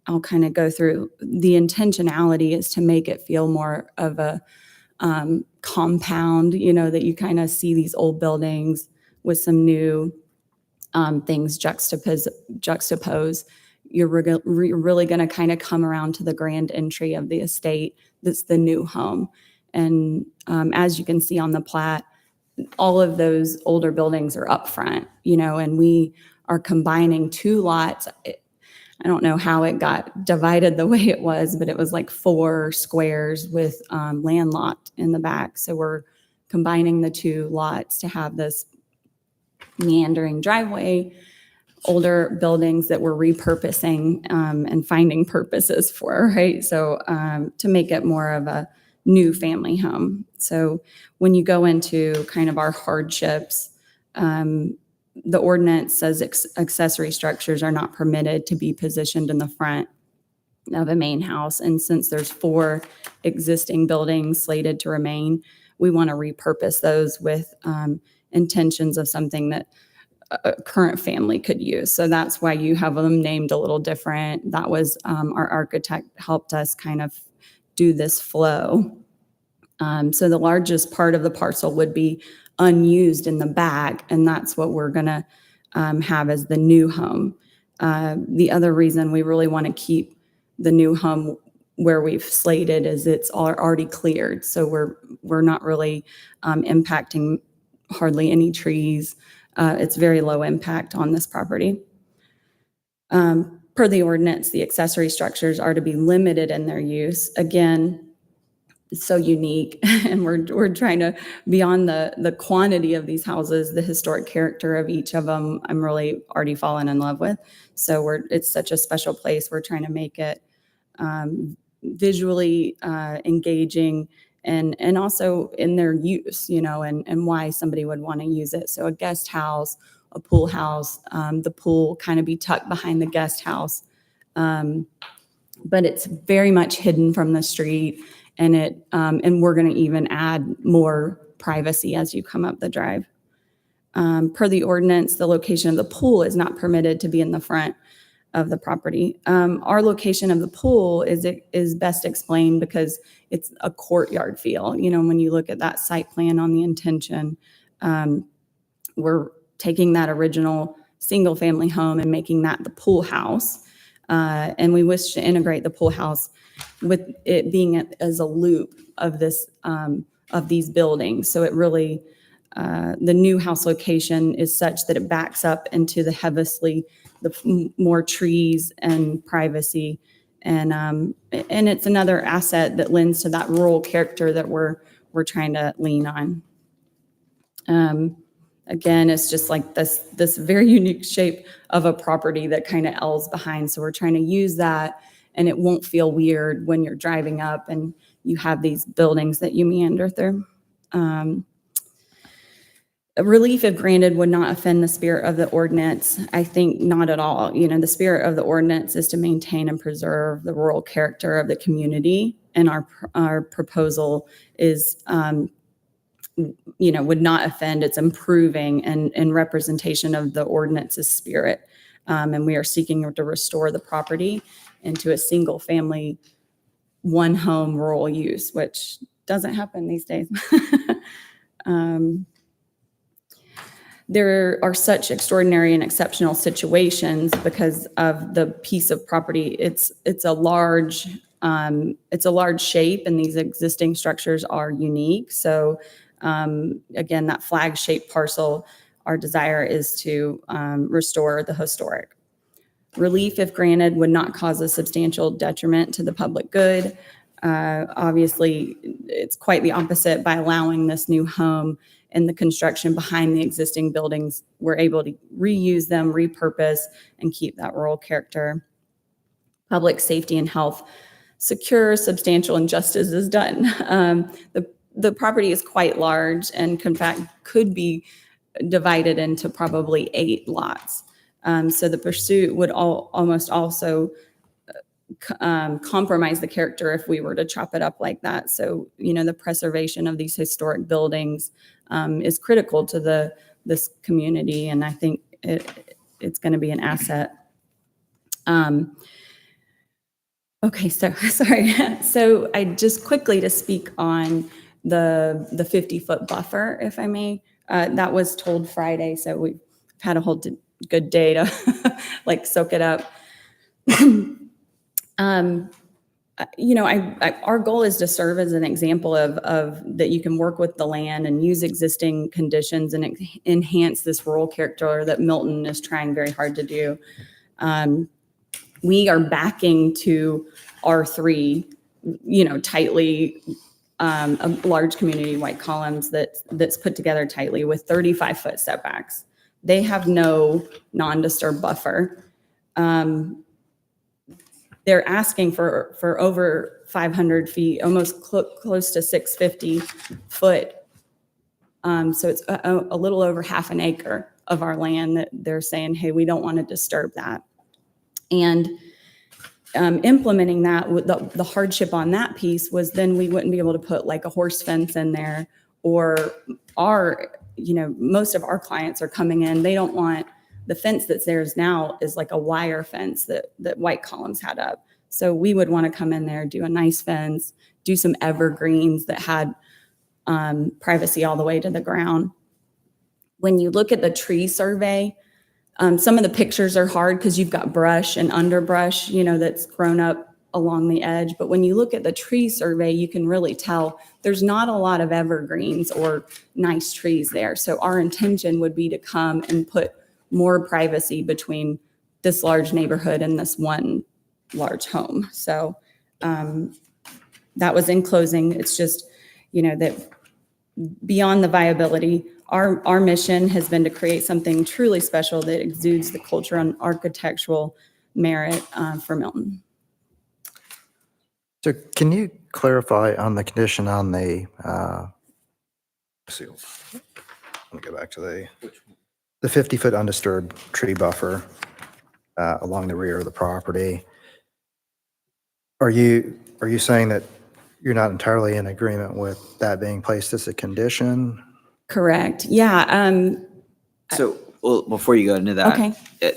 I'll kind of go through the intentionality is to make it feel more of a compound, that you kind of see these old buildings with some new things juxtapose. You're really going to kind of come around to the grand entry of the estate. That's the new home. And as you can see on the plat, all of those older buildings are up front, and we are combining 2 lots. I don't know how it got divided the way it was, but it was like 4 squares with landlocked in the back. So we're combining the 2 lots to have this meandering driveway, older buildings that we're repurposing and finding purposes for, right? So to make it more of a new family home. So when you go into kind of our hardships, the ordinance says accessory structures are not permitted to be positioned in the front of a main house. And since there's 4 existing buildings slated to remain, we want to repurpose those with intentions of something that a current family could use. So that's why you have them named a little different. That was our architect helped us kind of do this flow. So the largest part of the parcel would be unused in the back, and that's what we're going to have as the new home. The other reason we really want to keep the new home where we've slated is it's already cleared, so we're not really impacting hardly any trees. It's very low impact on this property. Per the ordinance, the accessory structures are to be limited in their use. Again, it's so unique, and we're trying to, beyond the quantity of these houses, the historic character of each of them, I'm really already fallen in love with. So it's such a special place. We're trying to make it visually engaging and also in their use, and why somebody would want to use it. So a guest house, a pool house, the pool kind of be tucked behind the guest house. But it's very much hidden from the street, and we're going to even add more privacy as you come up the drive. Per the ordinance, the location of the pool is not permitted to be in the front of the property. Our location of the pool is best explained because it's a courtyard feel. When you look at that site plan on the intention, we're taking that original single family home and making that the pool house. And we wish to integrate the pool house with it being as a loop of this of these buildings. So it really, the new house location is such that it backs up into the heavily, the more trees and privacy, and it's another asset that lends to that rural character that we're trying to lean on. Again, it's just like this very unique shape of a property that kind of L's behind. So we're trying to use that, and it won't feel weird when you're driving up and you have these buildings that you meander through. Relief, if granted, would not offend the spirit of the ordinance. I think not at all. The spirit of the ordinance is to maintain and preserve the rural character of the community, and our proposal is, would not offend. It's improving and representation of the ordinance's spirit, and we are seeking to restore the property into a single family, one home rural use, which doesn't happen these days. There are such extraordinary and exceptional situations because of the piece of property. It's a large shape, and these existing structures are unique. So again, that flag-shaped parcel, our desire is to restore the historic. Relief, if granted, would not cause a substantial detriment to the public good. Obviously, it's quite the opposite. By allowing this new home, in the construction behind the existing buildings, we're able to reuse them, repurpose, and keep that rural character. Public safety and health, secure, substantial, and justice is done. The property is quite large and in fact could be divided into probably 8 lots. So the pursuit would almost also compromise the character if we were to chop it up like that. So, the preservation of these historic buildings is critical to this community, and I think it's going to be an asset. Okay, so sorry. So I just quickly to speak on the 50-foot buffer, if I may. That was told Friday, so we've had a whole good day to soak it up. Our goal is to serve as an example of that you can work with the land and use existing conditions and enhance this rural character that Milton is trying very hard to do. We are backing to R3, tightly, a large community, White Columns, that's put together tightly with 35-foot setbacks. They have no non-disturb buffer. They're asking for over 500 feet, almost close to 650 foot. So it's a little over half an acre of our land that they're saying, hey, we don't want to disturb that. And implementing that, the hardship on that piece was then we wouldn't be able to put a horse fence in there, or most of our clients are coming in, they don't want the fence that's theirs now is a wire fence that White Columns had up. So we would want to come in there, do a nice fence, do some evergreens that had privacy all the way to the ground. When you look at the tree survey, some of the pictures are hard because you've got brush and underbrush, that's grown up along the edge. But when you look at the tree survey, you can really tell there's not a lot of evergreens or nice trees there. So our intention would be to come and put more privacy between this large neighborhood and this one large home. So that was in closing. It's just, that beyond the viability, our mission has been to create something truly special that exudes the culture and architectural merit for Milton. So can you clarify on the condition on the, let's see, let me go back to the 50-foot undisturbed tree buffer along the rear of the property. Are you saying that you're not entirely in agreement with that being placed as a condition? Correct. Yeah. So, well, before you go into that, Okay.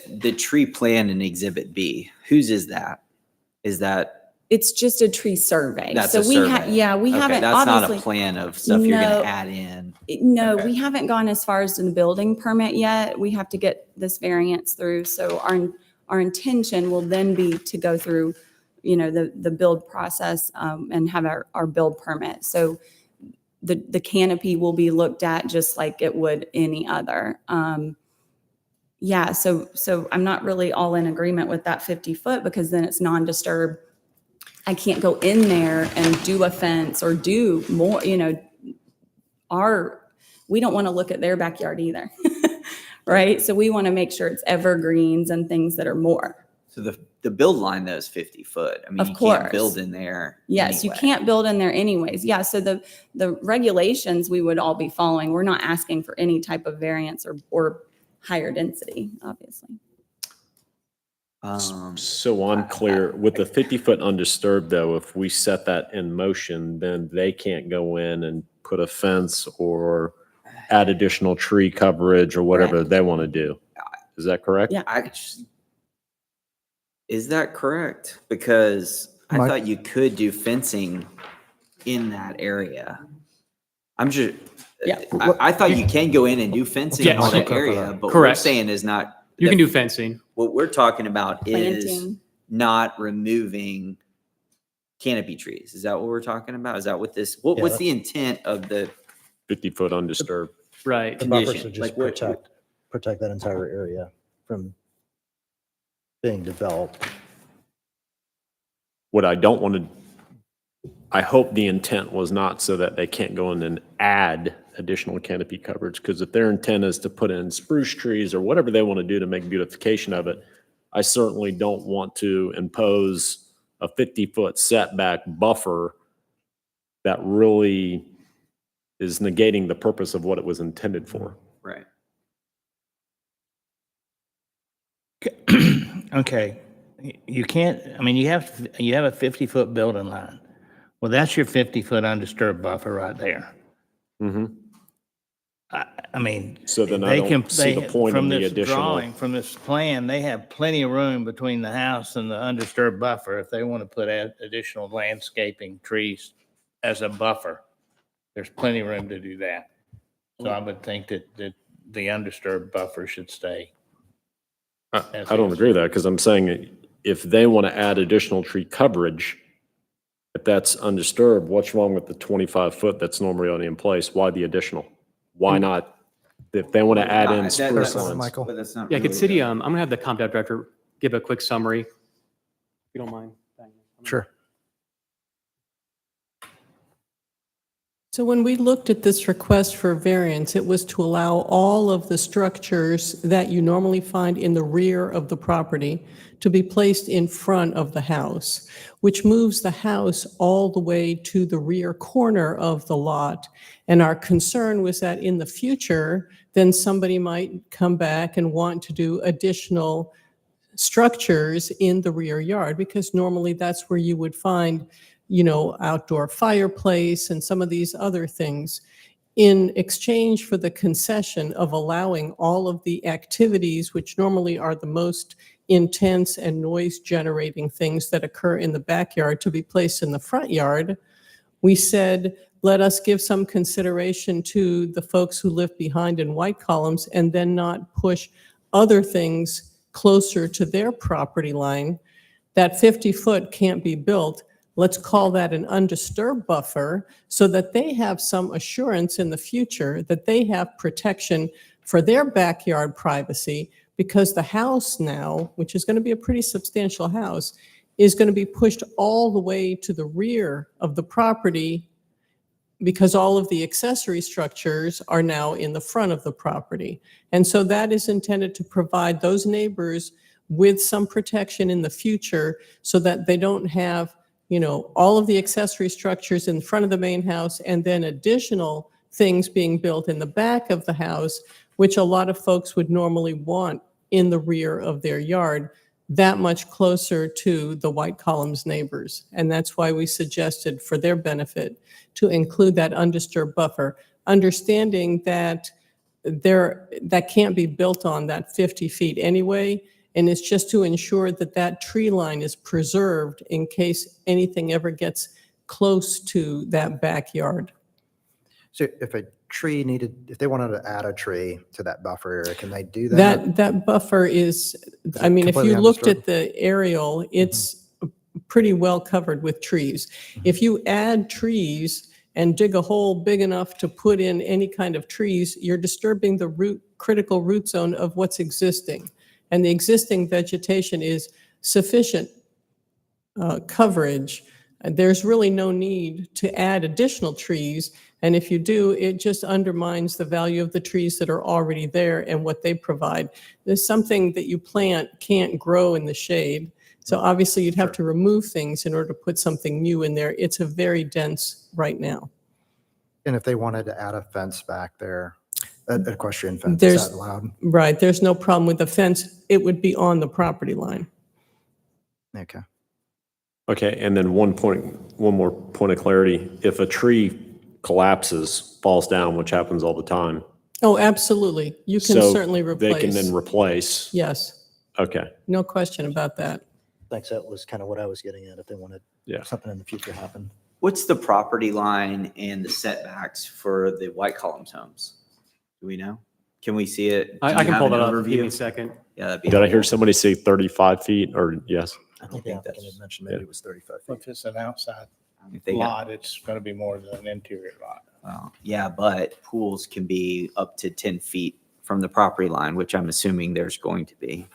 The tree plan in Exhibit B, whose is that? Is that? It's just a tree survey. That's so a we survey. we Okay, haven't that's not a obviously. plan of stuff you're going No. to add in. No, Okay. we haven't gone as far as the building permit yet. We have to get this variance through. So our intention will then be to go through, the build process and have our build permit. So the canopy will be looked at just like it would any other. Yeah, so I'm not really all in agreement with that 50-foot because then it's non-disturbed. I can't go in there and do a fence or do more, we don't want to look at their backyard either, right? So we want to make sure it's evergreens and things that are more. So the build line though is 50 foot. I mean, Of you course. can't build in there. Yes, anyway. you can't build in there anyways. Yeah, so the regulations we would all be following. We're not asking for any type of variance or higher density, obviously. So unclear, with the 50-foot undisturbed though, if we set that in motion, then they can't go in and put a fence or add additional tree coverage or whatever Correct. they want to do. Is that correct? Yeah. Is that correct? Because I Mike? thought you could do fencing in that area. I'm just, Yeah. I thought you can go in and do fencing in Yes. all that area, but what we're Correct. saying is not. You can do fencing. What we're talking about is Planting. not removing canopy trees. Is that what we're talking about? Is that what this, Yeah, what's the intent of the 50-foot undisturbed. Right. The buffers condition? would just Like what- protect that entire area from being developed. What I don't want to, I hope the intent was not so that they can't go in and add additional canopy coverage, because if their intent is to put in spruce trees or whatever they want to do to make beautification of it, I certainly don't want to impose a 50-foot setback buffer that really is negating the purpose of what it was intended for. Right. Okay, you can't, I mean, you have a 50-foot building line. Well, that's your 50-foot undisturbed buffer right there. Mhm. I mean. So then I they don't can- see the they- point from in the this additional. drawing, From this plan, they have plenty of room between the house and the undisturbed buffer if they want to put additional landscaping trees as a buffer. There's plenty of room to do that. So I would think that the undisturbed buffer should stay. I don't agree with that, because I'm saying if they want to add additional tree coverage, if that's undisturbed, what's wrong with the 25-foot that's normally already in place? Why the additional? Why not? If they want to add in spruce lines. Michael. But that's not Yeah, could really city, the- I'm gonna have the Comp Dev director give a quick summary, if you don't mind. Sure. So when we looked at this request for variance, it was to allow all of the structures that you normally find in the rear of the property to be placed in front of the house, which moves the house all the way to the rear corner of the lot. And our concern was that in the future, then somebody might come back and want to do additional structures in the rear yard, because normally that's where you would find, outdoor fireplace and some of these other things. In exchange for the concession of allowing all of the activities, which normally are the most intense and noise generating things that occur in the backyard, to be placed in the front yard, we said, let us give some consideration to the folks who live behind in white columns and then not push other things closer to their property line. That 50-foot can't be built. Let's call that an undisturbed buffer so that they have some assurance in the future that they have protection for their backyard privacy, because the house now, which is going to be a pretty substantial house, is going to be pushed all the way to the rear of the property, because all of the accessory structures are now in the front of the property. And so that is intended to provide those neighbors with some protection in the future so that they don't have, all of the accessory structures in front of the main house and then additional things being built in the back of the house, which a lot of folks would normally want in the rear of their yard, that much closer to the white columns neighbors. And that's why we suggested, for their benefit, to include that undisturbed buffer, understanding that that can't be built on that 50 feet anyway. And it's just to ensure that that tree line is preserved in case anything ever gets close to that backyard. So if they wanted to add a tree to that buffer area, can they do that? That buffer is, I mean, if completely you looked undisturbed? at the aerial, it's pretty well covered with trees. If you add trees and dig a hole big enough to put in any kind of trees, you're disturbing the critical root zone of what's existing. And the existing vegetation is sufficient coverage. And there's really no need to add additional trees. And if you do, it just undermines the value of the trees that are already there and what they provide. There's something that you plant can't grow in the shade. So obviously you'd have to remove things in order to put something new in there. It's a very dense right now. And if they wanted to add a fence back there, an equestrian fence, is There's- that allowed? Right, there's no problem with the fence. It would be on the property line. Okay. Okay, and then one more point of clarity. If a tree collapses, falls down, which happens all the time. Oh, absolutely. You can so certainly They can then replace. replace. Yes, Okay, no question about that. Thanks. That was kind of what I was getting at, if they wanted yeah. something in the future happen. What's the property line and the setbacks for the white columns homes? Do we know? Can we see it? Do I you can have pull an that up. Give me a overview? second. Yeah, that'd be Did I hear helpful. somebody say 35 feet or yes? I think the applicant had mentioned maybe it was 35 feet. If it's an outside If they got- lot, it's going to be more than an interior lot. Well, yeah, but pools can be up to 10 feet from the property line, which I'm assuming there's going to be.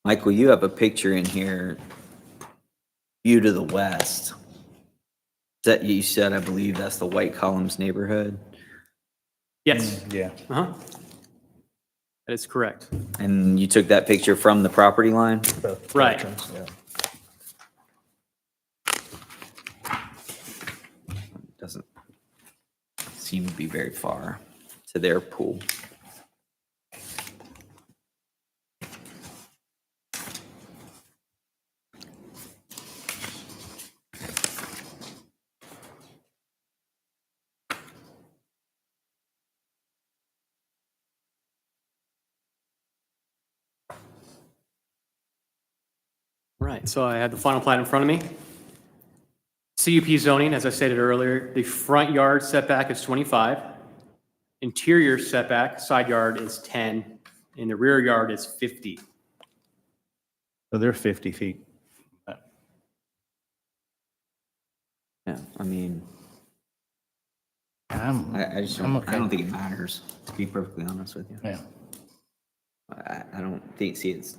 Michael, you have a picture in here, view to the west. That you said, I believe that's the White Columns neighborhood. Yes. Yeah. Uh-huh. That is correct. And you took that picture from the property line? Both Right. directions, yeah. Doesn't seem to be very far to their pool. Right, so I have the final plat in front of me. CUP zoning, as I stated earlier, the front yard setback is 25. Interior setback, side yard is 10, and the rear yard is 50. So they're 50 feet. Yeah, I mean, I'm, I just I'm don't, okay. I don't think it matters, to be perfectly honest with you. Yeah. I don't see it's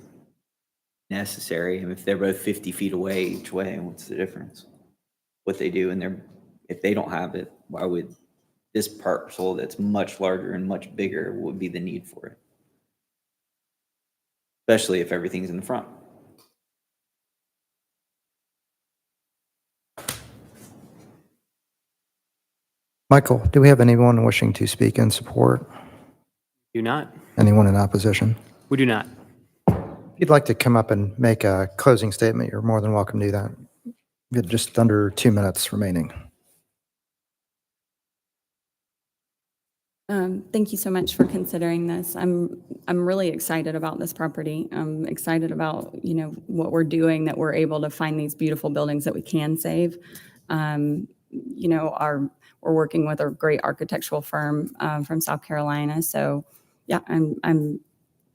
necessary. I mean, if they're both 50 feet away each way, what's the difference? What they do, and if they don't have it, why would this parcel that's much larger and much bigger would be the need for it? Especially if everything's in the front. Michael, do we have anyone wishing to speak in support? Do not. Anyone in opposition? We do not. If you'd like to come up and make a closing statement, you're more than welcome to do that. We have just under 2 minutes remaining. Thank you so much for considering this. I'm really excited about this property. I'm excited about, what we're doing, that we're able to find these beautiful buildings that we can save. We're working with a great architectural firm from South Carolina. So yeah, I'm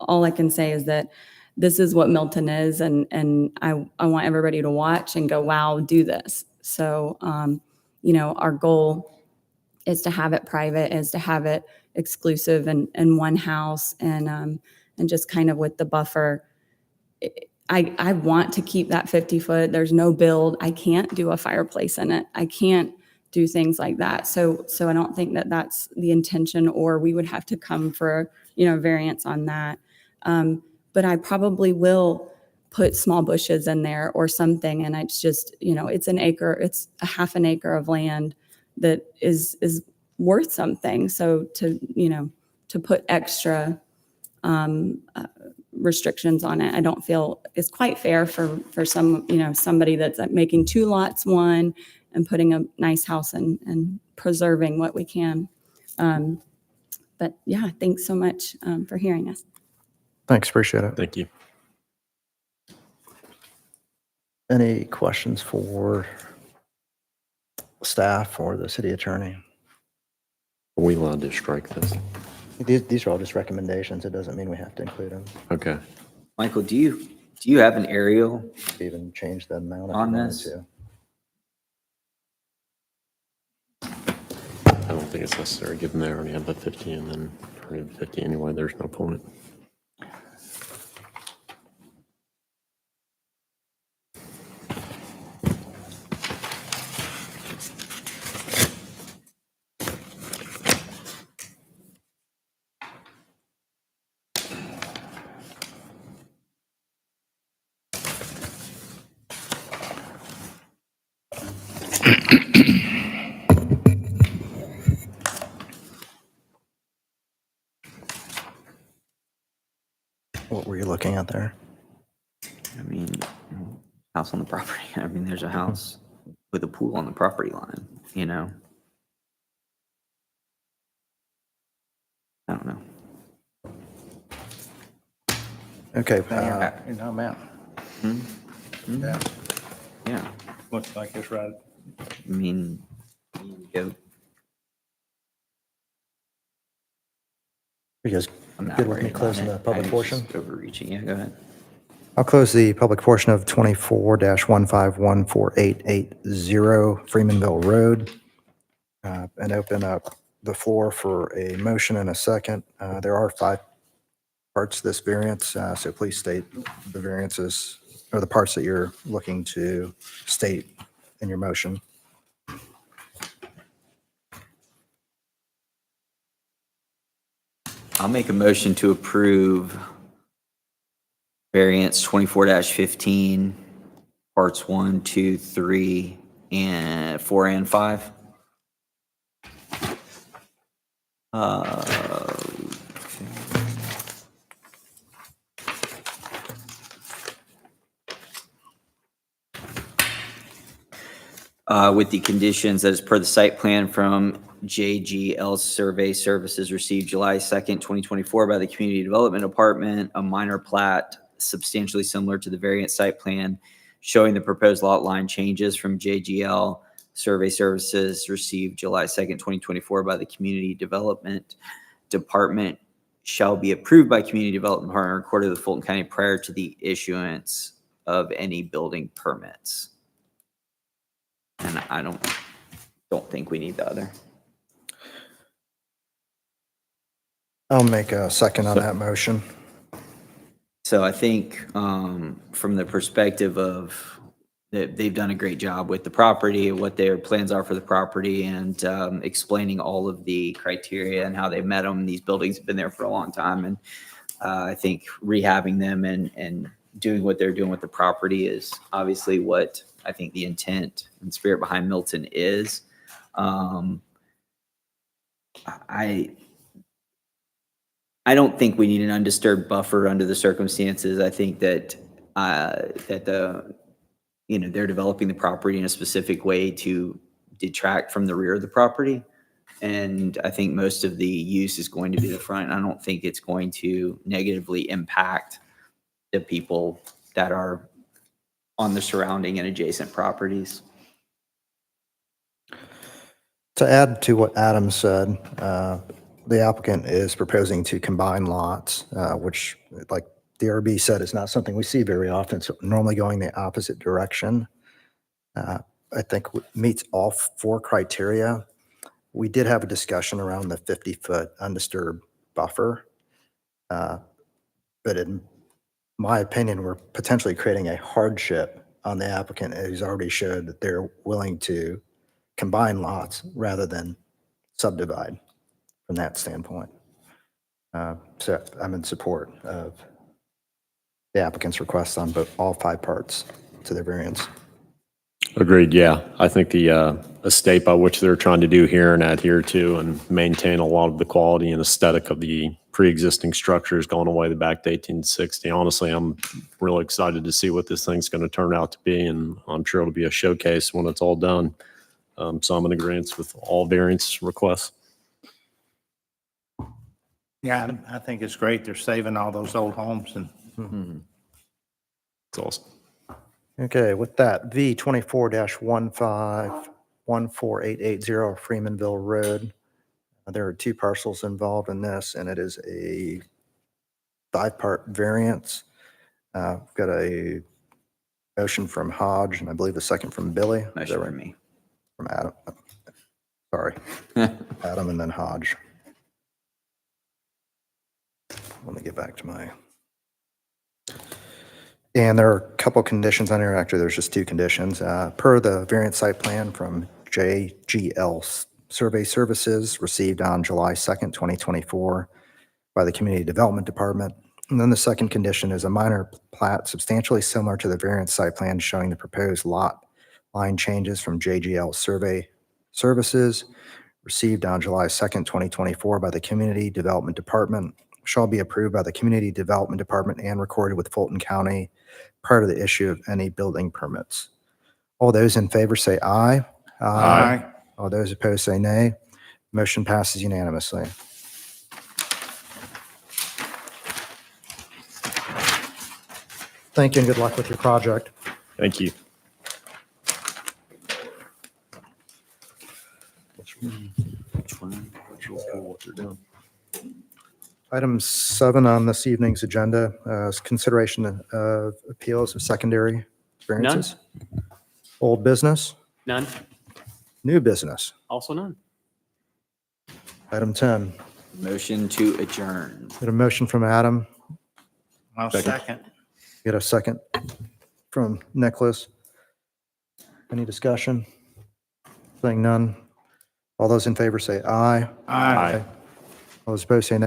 all I can say is that this is what Milton is, and I want everybody to watch and go, wow, do this. So our goal is to have it private, is to have it exclusive and one house, and just kind of with the buffer. I want to keep that 50 foot. There's no build. I can't do a fireplace in it. I can't do things like that. So I don't think that that's the intention, or we would have to come for, variance on that. But I probably will put small bushes in there or something. And it's just, it's an acre, it's a half an acre of land that is worth something. So to put extra restrictions on it, I don't feel is quite fair for somebody that's making 2 lots, one, and putting a nice house and preserving what we can. But yeah, thanks so much for hearing us. Thanks, appreciate it. Thank you. Any questions for staff or the city attorney? Are we allowed to strike this? These are all just recommendations. It doesn't mean we have to include them. Okay. Michael, do you have an aerial? Even change the amount if On you wanted this? to. I don't think it's necessary, given they already have the 50 and then already have 50 anyway. There's no point. What were you looking at there? I mean, house on the property. I mean, there's a house with a pool on the property line, I don't know. Okay. Ma'am. Yeah. Looks like it's right. I mean, you go. You guys I'm not good with me worried about closing it. the public I portion? just Overreaching. Yeah, go ahead. I'll close the public portion of 24-1514880 Freemanville Road and open up the floor for a motion and a second. There are 5 parts of this variance, so please state the variances or the parts that you're looking to state in your motion. I'll make a motion to approve variance 24-15, parts 1, 2, 3, and 4 and 5. With the conditions that is per the site plan from JGL Survey Services received July 2nd, 2024 by the Community Development Department, a minor plat substantially similar to the variant site plan showing the proposed lot line changes from JGL Survey Services received July 2nd, 2024 by the Community Development Department shall be approved by Community Development Department and recorded with Fulton County prior to the issuance of any building permits. And I don't think we need the other. I'll make a second on that motion. So I think from the perspective of that they've done a great job with the property, what their plans are for the property, and explaining all of the criteria and how they met them. These buildings have been there for a long time, and I think rehabbing them and doing what they're doing with the property is obviously what I think the intent and spirit behind Milton is. I don't think we need an undisturbed buffer under the circumstances. I think that they're developing the property in a specific way to detract from the rear of the property. And I think most of the use is going to be the front. I don't think it's going to negatively impact the people that are on the surrounding and adjacent properties. To add to what Adam said, the applicant is proposing to combine lots, which, like the DRB said, is not something we see very often. So normally going the opposite direction, I think meets all 4 criteria. We did have a discussion around the 50-foot undisturbed buffer, but in my opinion, we're potentially creating a hardship on the applicant who's already showed that they're willing to combine lots rather than subdivide from that standpoint. So I'm in support of the applicant's request on all 5 parts to their variance. Agreed, yeah. I think the estate by which they're trying to do here and adhere to and maintain a lot of the quality and aesthetic of the pre-existing structures going away the back to 1860. Honestly, I'm really excited to see what this thing's going to turn out to be, and I'm sure it'll be a showcase when it's all done. So I'm in agreement with all variance requests. Yeah, I think it's great. They're saving all those old homes and It's awesome. Okay, with that, V 24-15-14880 Freemanville Road. There are 2 parcels involved in this, and it is a 5-part variance. We've got a motion from Hodge, and I believe a second from Billy. Is that Motion right? for me. From Adam. Sorry, Adam and then Hodge. Let me get back to my. And there are a couple conditions on here. Actually, there's just 2 conditions. Per the variance site plan from JGL Survey Services received on July 2nd, 2024 by the Community Development Department. And then the second condition is a minor plat substantially similar to the variance site plan showing the proposed lot line changes from JGL Survey Services received on July 2nd, 2024 by the Community Development Department shall be approved by the Community Development Department and recorded with Fulton County prior to the issue of any building permits. All those in favor say aye. Aye. All those opposed say nay. Motion passes unanimously. Thank you and good luck with your project. Thank you. Item 7 on this evening's agenda is consideration of appeals of secondary variances. Old business, None. new business. Also none. Item 10. Motion to adjourn. Got a motion from Adam. I'll second. Get a second from Nicholas. Any discussion? Saying none. All those in favor say aye. Aye. All those opposed say nay.